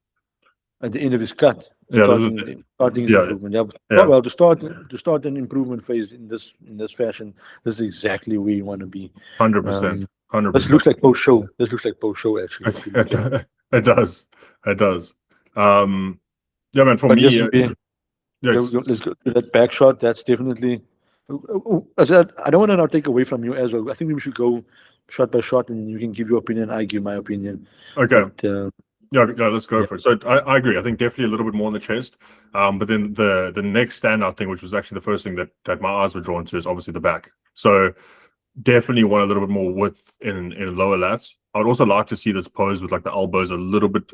At the end of his cut, starting his improvement. Yeah. Well, to start an improvement phase in this fashion, this is exactly where you want to be. 100%. 100%. This looks like post show. Actually. It does. Yeah, man. For me, let's go to that back shot. That's definitely. I said I don't want to now take away from you as well. I think we should go shot by shot, and you can give your opinion. I give my opinion. Okay. But, let's go for it. So I agree. I think definitely a little bit more on the chest. But then the next standout thing, which was actually the first thing that my eyes were drawn to, is obviously the back. So definitely want a little bit more width in lower lats. I would also like to see this pose with like the elbows a little bit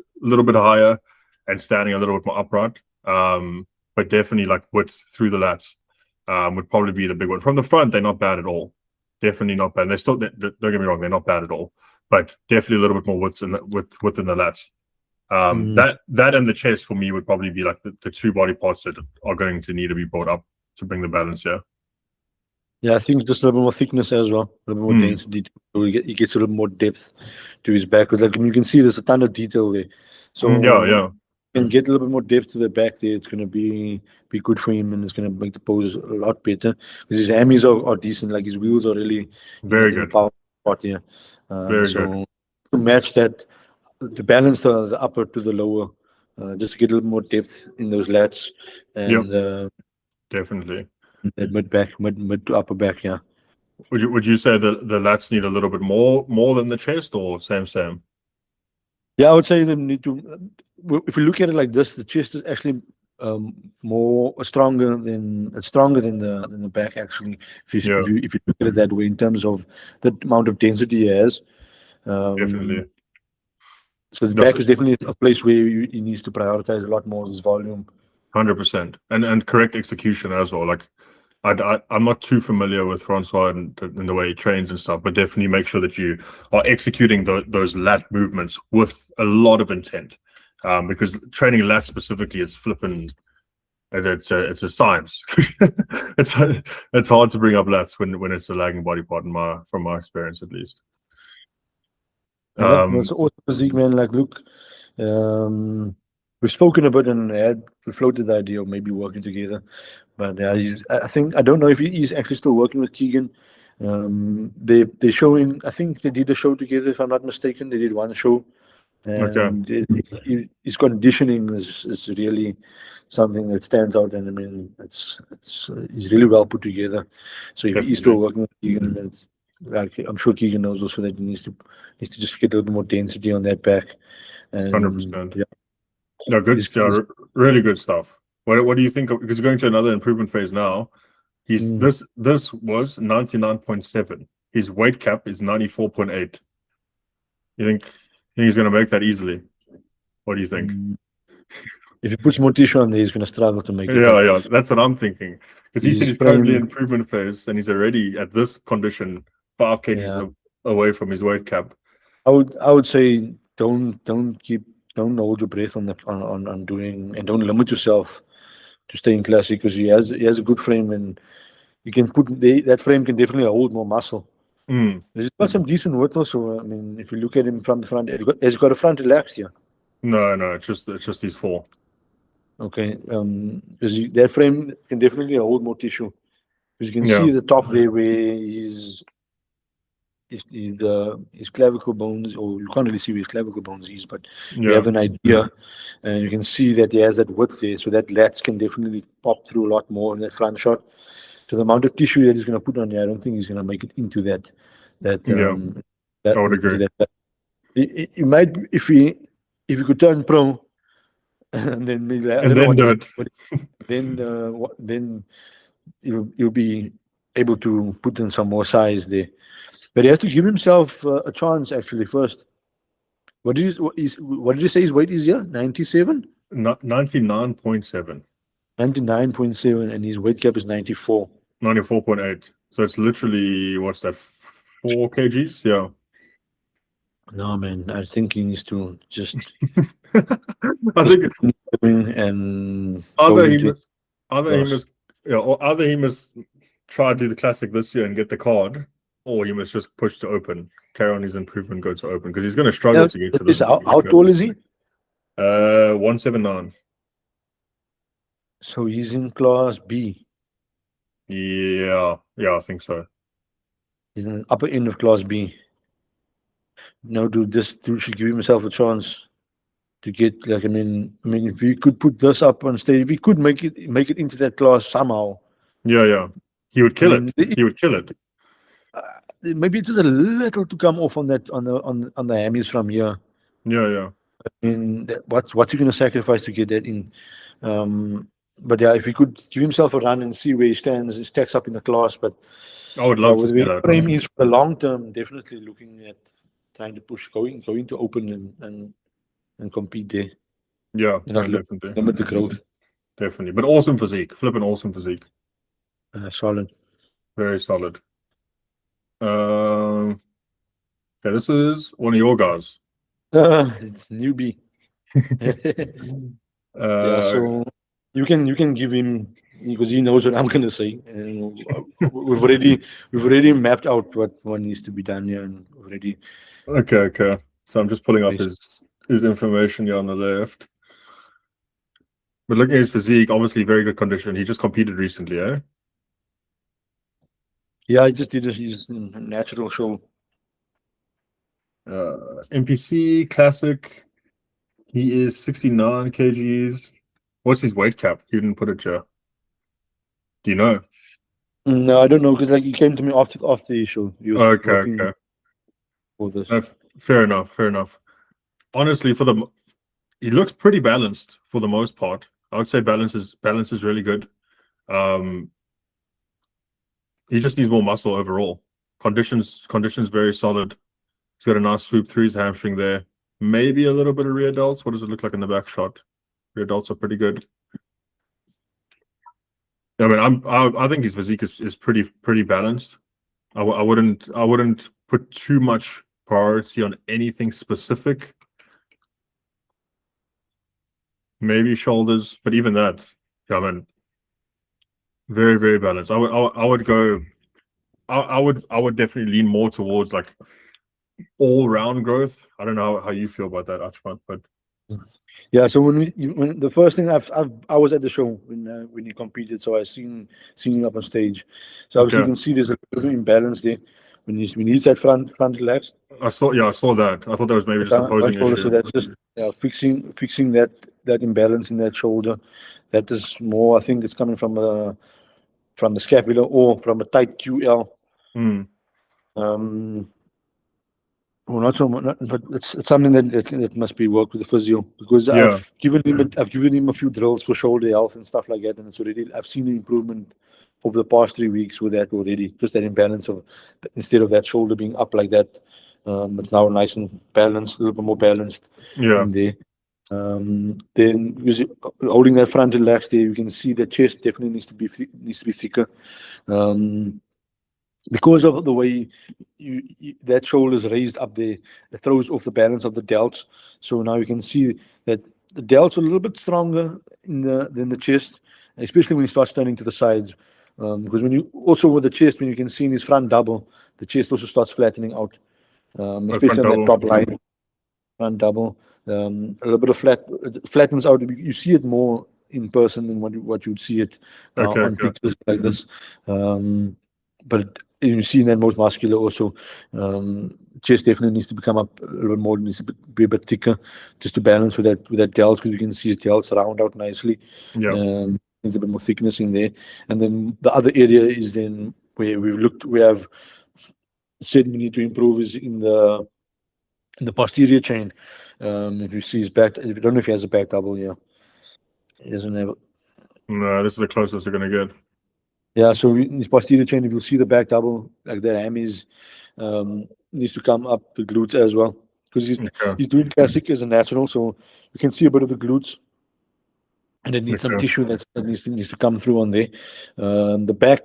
higher and standing a little bit more upright. But definitely like width through the lats would probably be the big one. From the front, they're not bad at all. Definitely not bad. They're still, don't get me wrong, they're not bad at all. But definitely a little bit more width within the lats. That and the chest for me would probably be like the two body parts that are going to need to be brought up to bring the balance here. Yeah, I think just a little bit more thickness as well, a little bit more density. So he gets a little more depth to his back. Like you can see, there's a ton of detail there. So you can get a little bit more depth to the back there. It's going to be good for him, and it's going to make the pose a lot better because his hammies are decent. Like his wheels are really very good. Power part here. Very good. To match that, to balance the upper to the lower, just to get a little more depth in those lats. And definitely. that mid to upper back. Yeah. Would you say that the lats need a little bit more than the chest, or same? Yeah, I would say they need to. If we look at it like this, the chest is actually more stronger than the back. Actually, Yeah, if you look at it that way, in terms of the amount of density he has, um, definitely. so the That's back is definitely a place where he needs to prioritize a lot more of his volume. 100%, and correct execution as well. Like, I'm not too familiar with Francois and the way he trains and stuff, but definitely make sure that you are executing those lat movements with a lot of intent, because training lats specifically is flipping. It's a science. it's hard to bring up lats when it's a lagging body part, from my experience at least. Yeah, no, it's also physique, man. Like, look, we've spoken about and we floated the idea of maybe working together. But yeah, I think I don't know if he's actually still working with Keegan. They're showing. I think they did a show together, if I'm not mistaken. They did one show, Okay, and his conditioning is really something that stands out. And I mean, it's he's really well put together. So if he's still definitely, working with Keegan, it's like I'm sure Keegan knows also that he needs to just get a little bit more density on that back. And 100%. yeah, No, good, yeah, he's really good stuff. What do you think? Because you're going to another improvement phase now. He's mm, this was 99.7. His weight cap is 94.8. You think he's going to make that easily? What do you think? mm, if he puts more tissue on there, he's going to struggle to make it. But Yeah, that's what I'm thinking. Because he said his he's currently in frame, improvement phase and he's already at this condition 5 kgs yeah, away from his weight cap. I would say don't hold your breath on doing, and don't limit yourself to staying classic, because he has a good frame, and you can that frame can definitely hold more muscle. Mm, He's got some decent width also. I mean, if you look at him from the front, has he got a front relaxed here? no, it's just these 4. Okay, because that frame can definitely hold more tissue. Because you can Yeah, see the top there where his clavicle bones, or you can't really see where his clavicle bones is, but you yeah, have an idea, and you can see that he has that width there, so that lats can definitely pop through a lot more in that front shot. So the amount of tissue that he's going to put on there, I don't think he's going to make it into that yeah. I would into agree. that. He might, if he could turn pro, and then maybe, I And don't know then what do he's it. then you'll be able to put in some more size there. But he has to give himself a chance actually first. What did you say his weight is here? 97? 99.7. 99.7, and his weight cap is 94. 94.8. So it's literally, what's that, 4 kgs? Yeah. No, man, I think he needs to just I just think going and either going he into it. must, either he Class. must, yeah, or either he must try to do the classic this year and get the card, or he must just push to open, carry on his improvement, go to open, because he's going to struggle Now, to get to the how weight cap. tall is he? 179. So he's in class B. Yeah, I think so. He's in the upper end of class B. Now, dude, this dude should give himself a chance to get, like, I mean, if we could put this up on stage, if we could make it into that class somehow. Yeah. He would I kill mean, it. He would kill it. maybe just a little to come off on that on the hammies from here. Yeah. I mean, what's he going to sacrifice to get that in? But yeah, if he could give himself a run and see where he stands, he stacks up in the class. But I would yeah, love to with see the that. frame is for the long term, definitely looking at trying to push, going to open and compete there, Yeah, and no, not definitely. limit the growth. Definitely. But awesome physique. Flipping awesome physique. Solid. Very solid. Okay, this is one of your guys. Newbie. Yeah, Uh, so you can give him, because he knows what I'm gonna say, and we've already mapped out what needs to be done here, and already. okay. So I'm just pulling up his information here on the left. But looking at his physique, obviously very good condition. He just competed recently, eh? Yeah, I just did his natural show. NPC Classic. He is 69 kgs. What's his weight cap? You didn't put it here. Do you know? No, I don't know because like he came to me after the show. He was Okay, working okay. for this. Fair enough, fair enough. Honestly, he looks pretty balanced for the most part. I would say balance is really good. Um, he just needs more muscle overall. Conditions very solid. He's got a nice swoop through his hamstring there. Maybe a little bit of rear delts. What does it look like in the back shot? Rear delts are pretty good. I mean, I think his physique is pretty balanced. I wouldn't put too much priority on anything specific. Maybe shoulders, but even that, yeah, I mean, very balanced. I would go. I would definitely lean more towards like all round growth. I don't know how you feel about that, Achmat, but Yeah, so when the first thing I was at the show when you competed, so I seen you up on stage. So obviously you okay. can see there's a little imbalance there when he's at front relaxed. I saw that. I thought that was maybe just a posing Shoulder, so issue. that's just fixing that imbalance in that shoulder. That is more. I think it's coming from the scapula or from a tight QL. Mm, Um, Well, not so much, but it's something that must be worked with the physio because yeah, I've given him a few drills for shoulder health and stuff like that, and it's already I've seen an improvement over the past 3 weeks with that already. Just that imbalance of instead of that shoulder being up like that, it's now nice and balanced, a little bit more balanced yeah, in there. Then holding that front relaxed there, you can see the chest definitely needs to be thicker. Um, because of the way that shoulder is raised up there, it throws off the balance of the delts. So now you can see that the delts are a little bit stronger than the chest, especially when you start turning to the sides. Because when you also with the chest, when you can see in his front double, the chest also starts flattening out, especially front on that double. top line, front double. A little bit of flattens out. You see it more in person than what you'd see it Okay, on okay. pictures like this. But you see that most muscular also. Chest definitely needs to become up a little bit more, needs to be a bit thicker just to balance with that delts because you can see his delts round out nicely. Yeah, Needs a bit more thickness in there. And then the other area is then where we have said we need to improve is in the posterior chain. If you see his back, if you don't know if he has a back double, yeah. He doesn't have. no, this is the closest we're gonna get. Yeah, so in his posterior chain, if you see the back double, like the hammies, needs to come up the glutes as well. Because Okay, he's doing classic as a natural, so you can see a bit of the glutes, and it needs some okay, tissue that needs to come through on there. The back,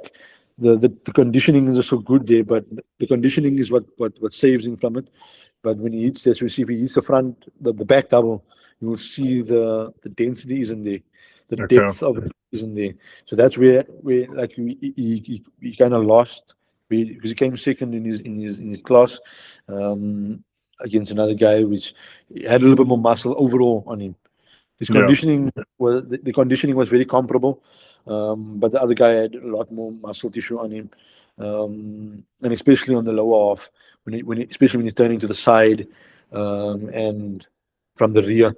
the conditioning is also good there, but the conditioning is what saves him from it. But when he hits that, so see if he hits the back double, you will see the density isn't there, the okay. depth of it isn't there. So that's where like he kind of lost because he came second in his class against another guy which had a little bit more muscle overall on him. His Yeah, conditioning was the conditioning was very comparable, but the other guy had a lot more muscle tissue on him, and especially on the lower half especially when he's turning to the side, and from the rear.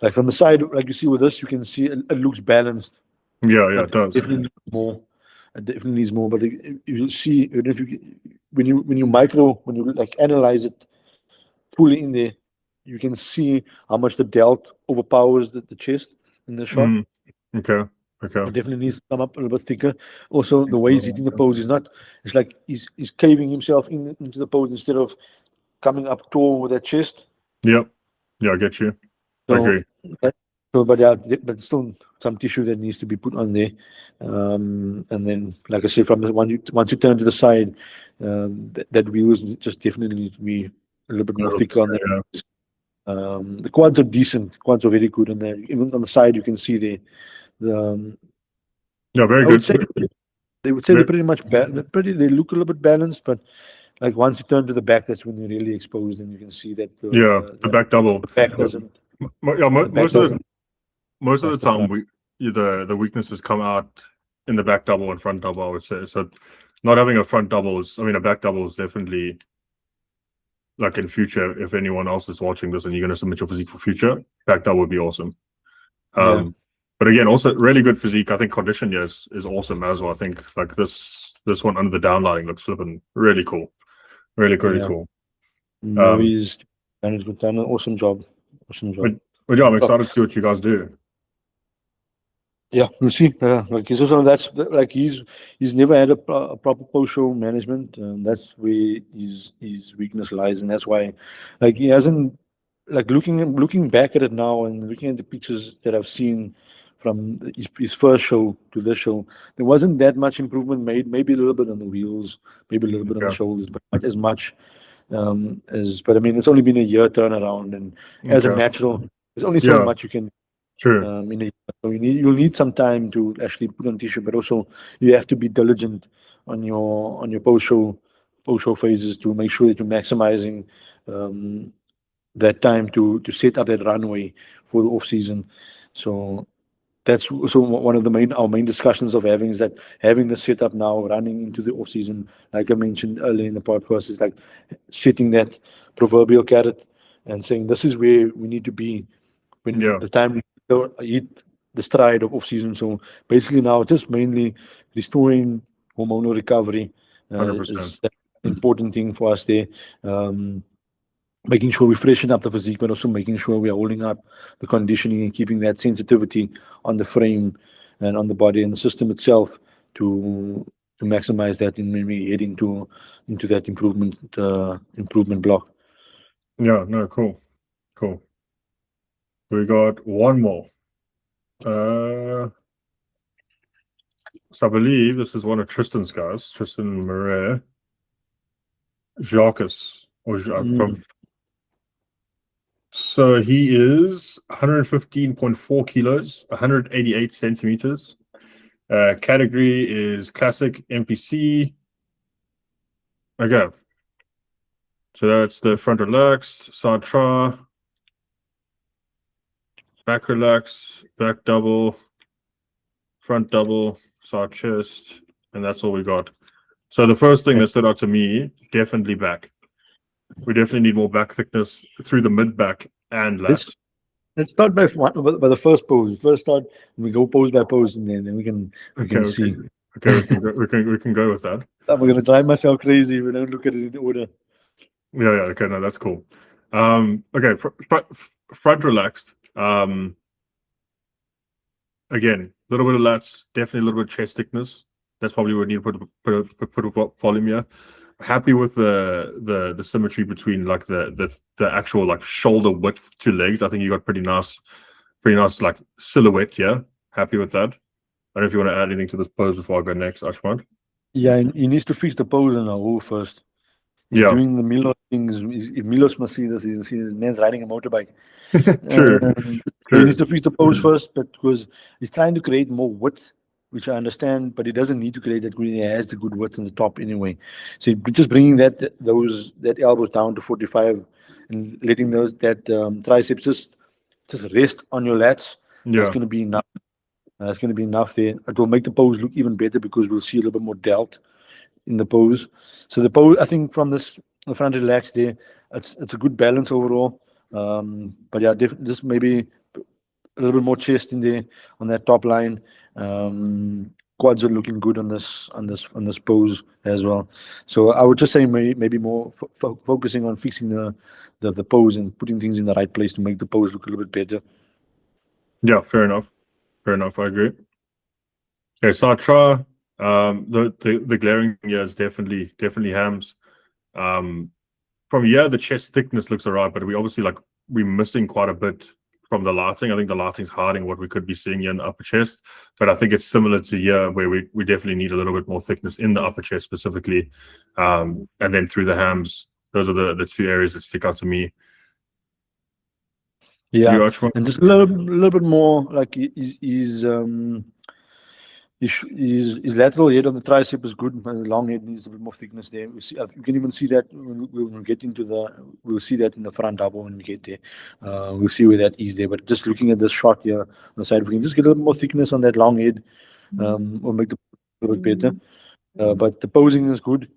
Like from the side, like you see with this, you can see it looks balanced, yeah, but it does. definitely needs more. It definitely needs more. But you'll see even if when you like analyze it fully in there, you can see how much the delt overpowers the chest in the shot. Mm, okay, okay. It definitely needs to come up a little bit thicker. Also, the way he's hitting the pose is not. It's like he's caving himself into the pose instead of coming up tall with that chest. Yep. Yeah, I get you. I So, agree. that, but yeah, but still some tissue that needs to be put on there. And then, like I said, once you turn to the side, that wheel is just definitely need to be a little bit more thicker on there. Yeah, The quads are decent. Quads are very good on there. Even on the side, you can see the yeah, very I would good. say they're Ve- pretty much they look a little bit balanced, but like once you turn to the back, that's when you're really exposed, and you can see that Yeah, the back double. the back doesn't Yeah, the back doesn't most of the match the time front. the weaknesses come out in the back double and front double, I would say. So not having a front double is, I mean, a back double is definitely like in future. If anyone else is watching this and you're going to submit your physique for future, back double would be awesome. Yeah. But again, also really good physique. I think condition is awesome as well. I think like this one under the downlighting looks flipping really cool. Really Yeah. cool. No, he's done an awesome job. Awesome job. But yeah, I'm excited to see what you guys do. Yeah, we'll see. Like he's also like he's never had a proper post-show management. That's where his weakness lies, and that's why, like he hasn't like looking back at it now and looking at the pictures that I've seen from his first show to this show, there wasn't that much improvement made. Maybe a little bit on the wheels, maybe a little bit on the shoulders, but not as much as. But I mean, it's only been a year turnaround, and as a natural, there's only so much you can. True. So you'll need some time to actually put on tissue, but also you have to be diligent on your post show phases to make sure that you're maximizing that time to set up that runway for the off season. So that's also one of our main discussions of having is that having the setup now running into the off season, like I mentioned earlier in the podcast, is like setting that proverbial carrot and saying this is where we need to be when the time we hit the stride of off season. So basically now just mainly restoring hormonal recovery is the important thing for us there. Making sure we freshen up the physique, but also making sure we are holding up the conditioning and keeping that sensitivity on the frame and on the body and the system itself to maximize that and maybe head into that improvement block. Yeah, no, cool. We got one more. So I believe this is one of Tristan's guys, Tristan Murray, Jacques, or from. So he is 115.4 kilos, 188 centimeters. Category is classic MPC. Okay. So that's the front relaxed, side tra, back relax, back double, front double, side chest, and that's all we got. So the first thing that stood out to me, definitely back. We definitely need more back thickness through the mid back and lats. Let's start by the first pose. First start, we go pose by pose, and then we can see. Okay, we can go with that. I'm gonna drive myself crazy if we don't look at it in order. Yeah. Okay, no, that's cool. Okay, front relaxed. Again, a little bit of lats, definitely a little bit of chest thickness. That's probably what we need to put a volume here. Happy with the symmetry between like the actual like shoulder width to legs. I think you got pretty nice like silhouette here. Happy with that. I don't know if you want to add anything to this pose before I go next, Achmat. Yeah, he needs to fix the pose on a hole first. He's doing the Milos things. If Milos must see this, he'll see the man's riding a motorbike. True. He needs to fix the pose first, but because he's trying to create more width, which I understand, but he doesn't need to create that good. He has the good width on the top anyway. So just bringing that elbows down to 45 and letting that triceps just rest on your lats. That's going to be enough. That's going to be enough there. It will make the pose look even better because we'll see a little bit more delt in the pose. So the pose, I think, from the front relax there, it's a good balance overall. But yeah, just maybe a little bit more chest in there on that top line. Quads are looking good on this pose as well. So I would just say maybe more focusing on fixing the pose and putting things in the right place to make the pose look a little bit better. Yeah, fair enough. I agree. Okay, Sartre, the glaring here is definitely hams. From here, the chest thickness looks alright, but we're missing quite a bit from the lighting. I think the lighting's hiding what we could be seeing here in the upper chest, but I think it's similar to here where we definitely need a little bit more thickness in the upper chest specifically, and then through the hams. Those are the two areas that stick out to me. Yeah, and just a little bit more like his lateral head on the tricep is good, but the long head needs a bit more thickness there. You can even see that when we get we'll see that in the front double when we get there. We'll see where that is there. But just looking at this shot here on the side, if we can just get a little more thickness on that long head, will make the a little bit better. But the posing is good.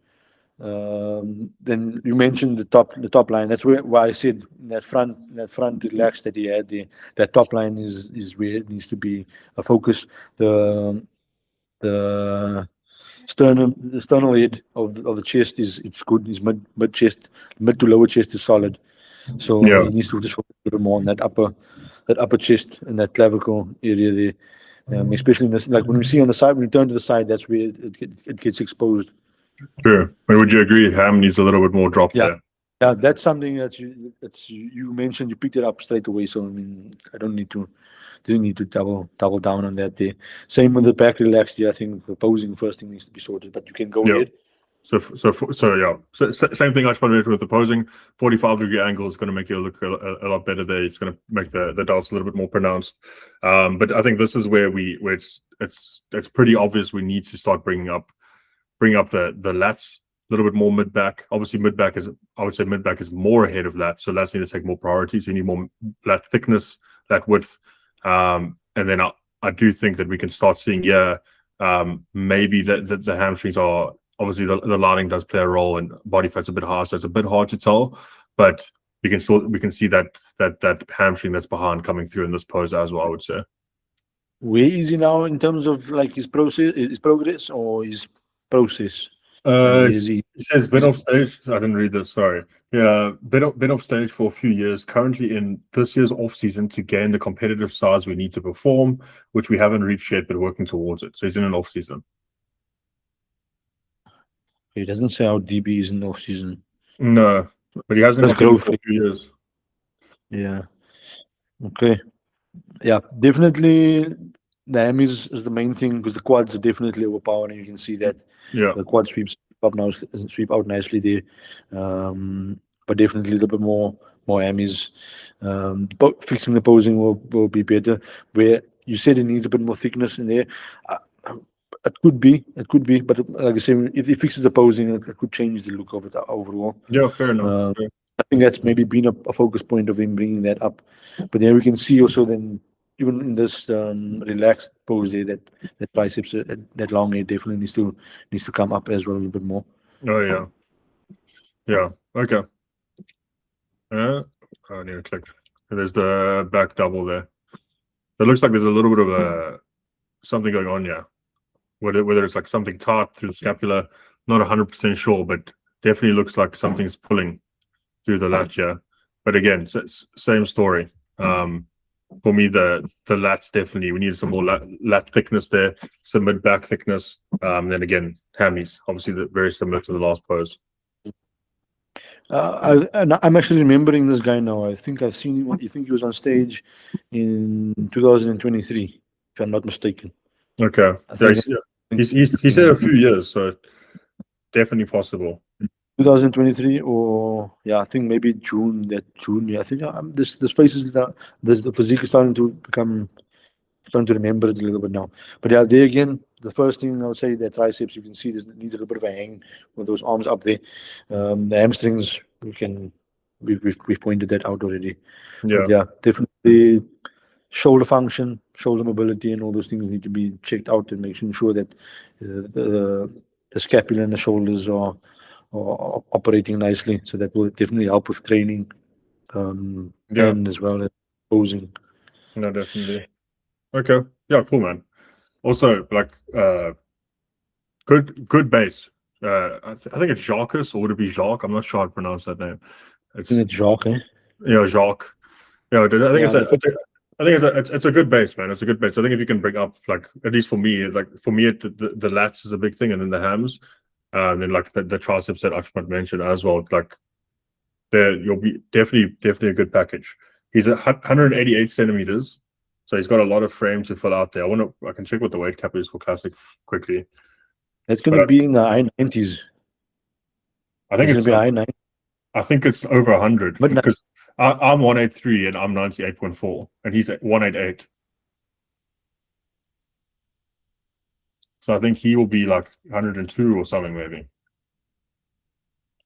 Then you mentioned the top line. That's why I said that front relax that he had there. That top line is where it needs to be a focus. The the sternal head of the chest it's good. His mid chest, mid to lower chest is solid. So Yeah, he needs to just focus a little more on that upper chest and that clavicle area there. Especially in this, like when we see on the side, when we turn to the side, that's where it gets exposed. true. But would you agree Ham needs a little bit more drop Yeah, there? yeah, that's something you mentioned. You picked it up straight away. So I mean, I didn't need to double down on that there. Same with the back relaxed. Yeah, I think the posing first thing needs to be sorted. But you can go Yeah. ahead. So yeah. Same thing I just wanted with the posing. 45-degree angle is going to make you look a lot better there. It's going to make the delts a little bit more pronounced. But I think this is where it's pretty obvious we need to start bringing up the lats a little bit more mid back. Obviously, I would say mid back is more ahead of lats, so lats need to take more priority. So you need more lat thickness, lat width, and then I do think that we can start seeing maybe the hamstrings are. Obviously, the lining does play a role, and body fat's a bit high, so it's a bit hard to tell. But we can see that hamstring that's behind coming through in this pose as well. I would say. Where is he now in terms of like his progress, or his process? Where It is he? says been off stage. I didn't read this. Sorry. Yeah, been off stage for a few years. Currently in this year's off season to gain the competitive size we need to perform, which we haven't reached yet, but working towards it. So he's in an off season. He doesn't say how deep he is in the off season. No, but he hasn't That's competed growth. for a few years. Yeah. Okay. Yeah, definitely the ham is the main thing because the quads are definitely overpowering. You can see that Yeah, the quad sweep out nicely there. But definitely a little bit more ham is but fixing the posing will be better. Where you said it needs a bit more thickness in there. Uh, it could be, but like I said, if it fixes the posing, it could change the look of it overall. yeah, fair enough. Uh, Yeah, I think that's maybe been a focus point of him bringing that up. But then we can see also then even in this relaxed pose there that biceps that long hair definitely needs to come up as well a little bit more. oh yeah, yeah. Okay. I need to click. There's the back double there. It looks like there's a little bit of something going on. Yeah. Whether it's like something tight through the scapula, not 100% sure, but definitely looks like something's pulling through the lat. Yeah, but again, same story. For me, the lats definitely we need some more lat thickness there, some mid back thickness. Then again, hammies obviously very similar to the last pose. I'm actually remembering this guy now. I think I've seen him. I think he was on stage in 2023, if I'm not mistaken. Okay, I yeah, think he said a few years, so definitely possible. 2023 or yeah, I think maybe June. Yeah, I think this face is the physique is starting to remember it a little bit now. But yeah, there again, the first thing I would say, the triceps, you can see this needs a little bit of a hang with those arms up there. The hamstrings, we've pointed that out already. Yeah, But yeah, definitely shoulder function, shoulder mobility, and all those things need to be checked out and making sure that the scapula and the shoulders are operating nicely. So that will definitely help with training yeah, and as well as posing. no, definitely. Okay, yeah, cool, man. Also, like, good base. I think it's Jacques, or would it be Jacques? I'm not sure how to pronounce that name. It's Isn't it Jacques, eh? yeah, Jacques. Yeah, I think Yeah, it's a good base, man. It's a good base. I think if you can bring up, like, at least for me, the lats is a big thing, and then the hams, and then like the triceps that Achmat mentioned as well. Like, you'll be definitely a good package. He's 188 centimeters, so he's got a lot of frame to fill out there. I can check what the weight cap is for classic quickly. it's going to be in the high 90s. I think It's going to be high 90s. I think it's over 100 But because I'm 183 and I'm 98.4 and he's at 188. So I think he will be like 102 or something maybe.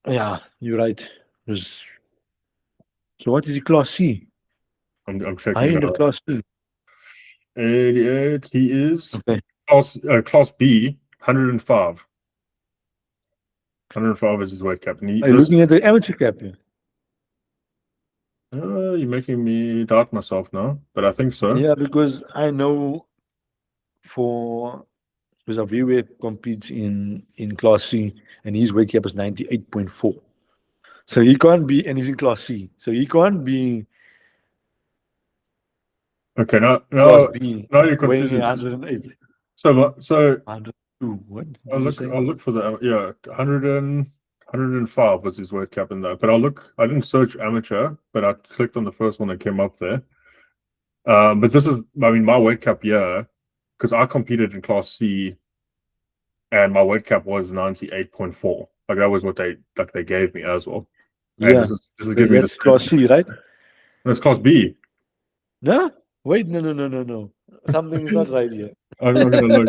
yeah, you're right. So what is he, class C? I'm High checking end it of out. class C. 88. He is Okay. class B, 105. 105 is his weight cap. And Are you looking at the amateur cap here? You're making me doubt myself now, but I think so. Yeah, because I know because our viewer competes in Class C, and his weight cap is 98.4. So he can't be, and he's in Class C. So he can't be Okay, now Class B now you're weighing confusing. 108. So 102. What did you say? I'll look for the 105 was his weight cap in that. But I didn't search amateur, but I clicked on the first one that came up there. But this is my weight cap because I competed in Class C and my weight cap was 98.4. Like that was what they gave me as well. And Yeah, this will give me that's Class C, right? That's Class B. No? Wait, no. Something is not right here. I'm gonna look.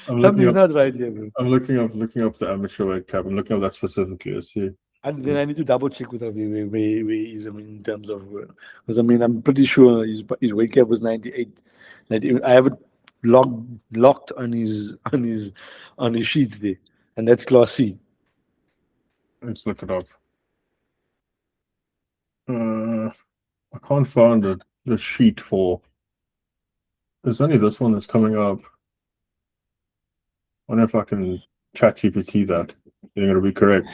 Something's not right here, bro. I'm looking up the amateur weight cap. I'm looking up that specifically. Let's see. And then I need to double check with her where he is, in terms of, because I'm pretty sure his weight cap was 98. I have it locked on his sheets there, and that's Class C. Let's look it up. I can't find the sheet for. There's only this one that's coming up. I wonder if I can chat GPT that. You're going to be correct.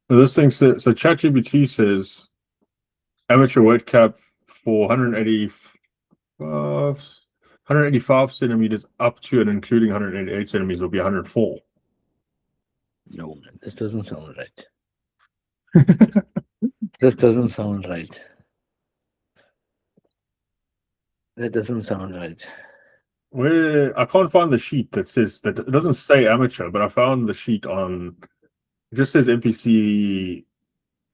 So this thing says, so ChatGPT says amateur weight cap for 185 centimeters up to and including 188 centimeters will be 104. No, man, this doesn't sound right. This doesn't sound right. That doesn't sound right. Where I can't find the sheet that says that. It doesn't say amateur, but I found the sheet on. It just says NPC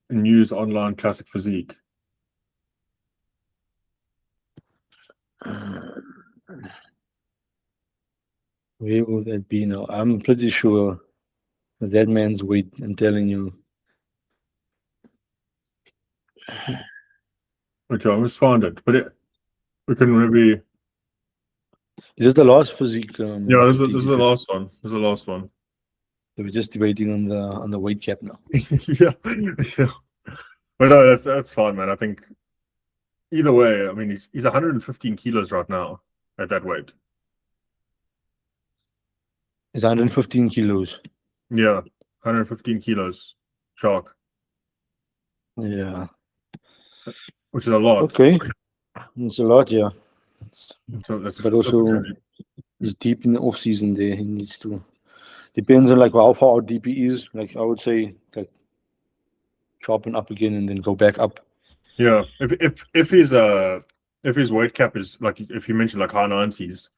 News Online Classic Physique. Where will that be now? I'm pretty sure that man's weight, I'm telling you. Which I almost found it, but we couldn't maybe. Is this the last physique? Yeah, this is the last one. This is the last one. So we're just debating on the weight cap now. yeah. But no, that's fine, man. I think either way, I mean, he's 115 kilos right now at that weight. It's 115 kilos. Yeah, 115 kilos, shark. Yeah. Which is a lot. Okay. It's a lot, yeah. So but also, he's deep in the off season there. He needs to. Depends on how far deep he is. I would say sharpen up again and then go back up. Yeah. If his weight cap is if you mentioned high 90s,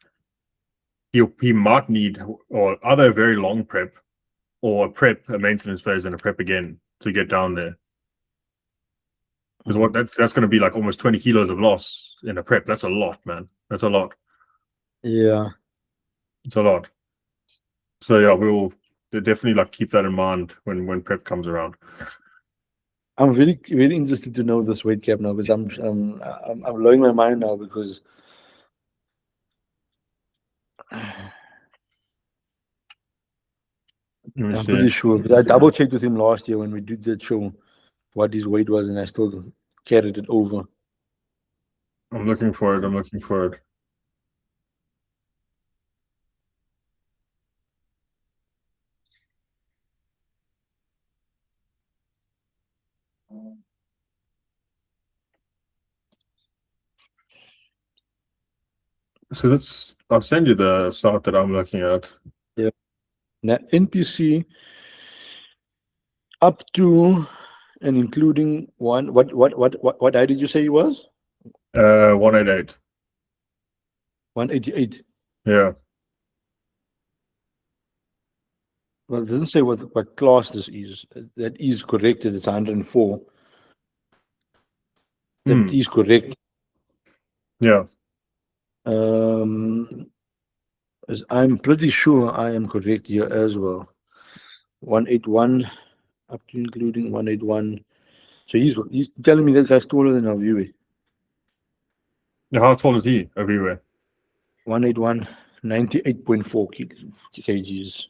he might need or either a very long prep or a maintenance phase and a prep again to get down there. Because that's going to be almost 20 kilos of loss in a prep. That's a lot, man. That's a lot. Yeah. It's a lot. So yeah, we'll definitely keep that in mind when prep comes around. I'm really, really interested to know this weight cap now because I'm blowing my mind now because I'm pretty sure. But I double checked with him last year when we did that show what his weight was, and I still carried it over. I'm looking for it. So I'll send you the site that I'm looking at. Yeah. Now NPC up to and including what height did you say he was? 188. 188. Yeah. Well, it doesn't say what class this is. That is correct. It's 104. That is correct. Yeah. I'm pretty sure I am correct here as well. 181 up to including 181. So he's telling me that guy's taller than our viewer. How tall is he everywhere? 181, 98.4 kgs.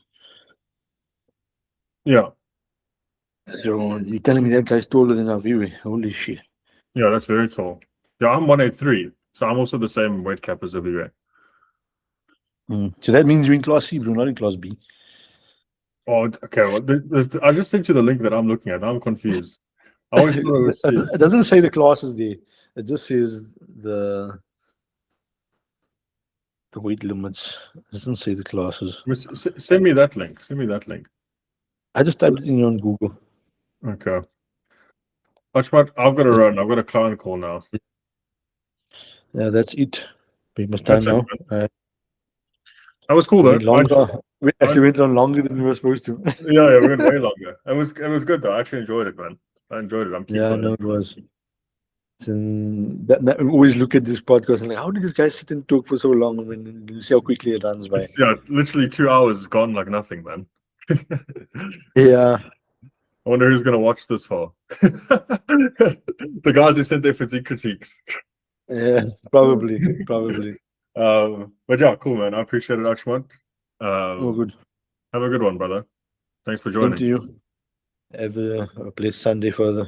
Yeah, So you're telling me that guy's taller than our viewer? Holy shit! yeah, that's very tall. Yeah, I'm 183, so I'm also the same weight cap as Olivier. So that means you're in class C, bro, not in class B. Oh, okay. Well, I just sent you the link that I'm looking at. I'm confused. I always thought it was C. It doesn't say the classes there. It just says the weight limits. It doesn't say the classes. Send me that link. Send me that link. I just typed it in on Google. Okay. Achmat, I've got to run. I've got a client call now. Yeah, that's it. We must That's time it, now. man. That was cool, We though. went longer. We actually went on longer than we were supposed to. Yeah, we went way longer. It was good, though. I actually enjoyed it, man. I enjoyed it. I'm keen Yeah, for no, it. it was. We always look at this podcast and like, how did this guy sit and talk for so long? I mean, you see how quickly it runs by. Yeah, literally 2 hours gone like nothing, man. Yeah. I wonder who's going to watch this for. The guys who sent their physique critiques. Yeah, probably. But yeah, cool, man. I appreciate it, Achmat. Oh, good. Have a good one, brother. Thanks for Same joining. to you. Have a blessed Sunday further.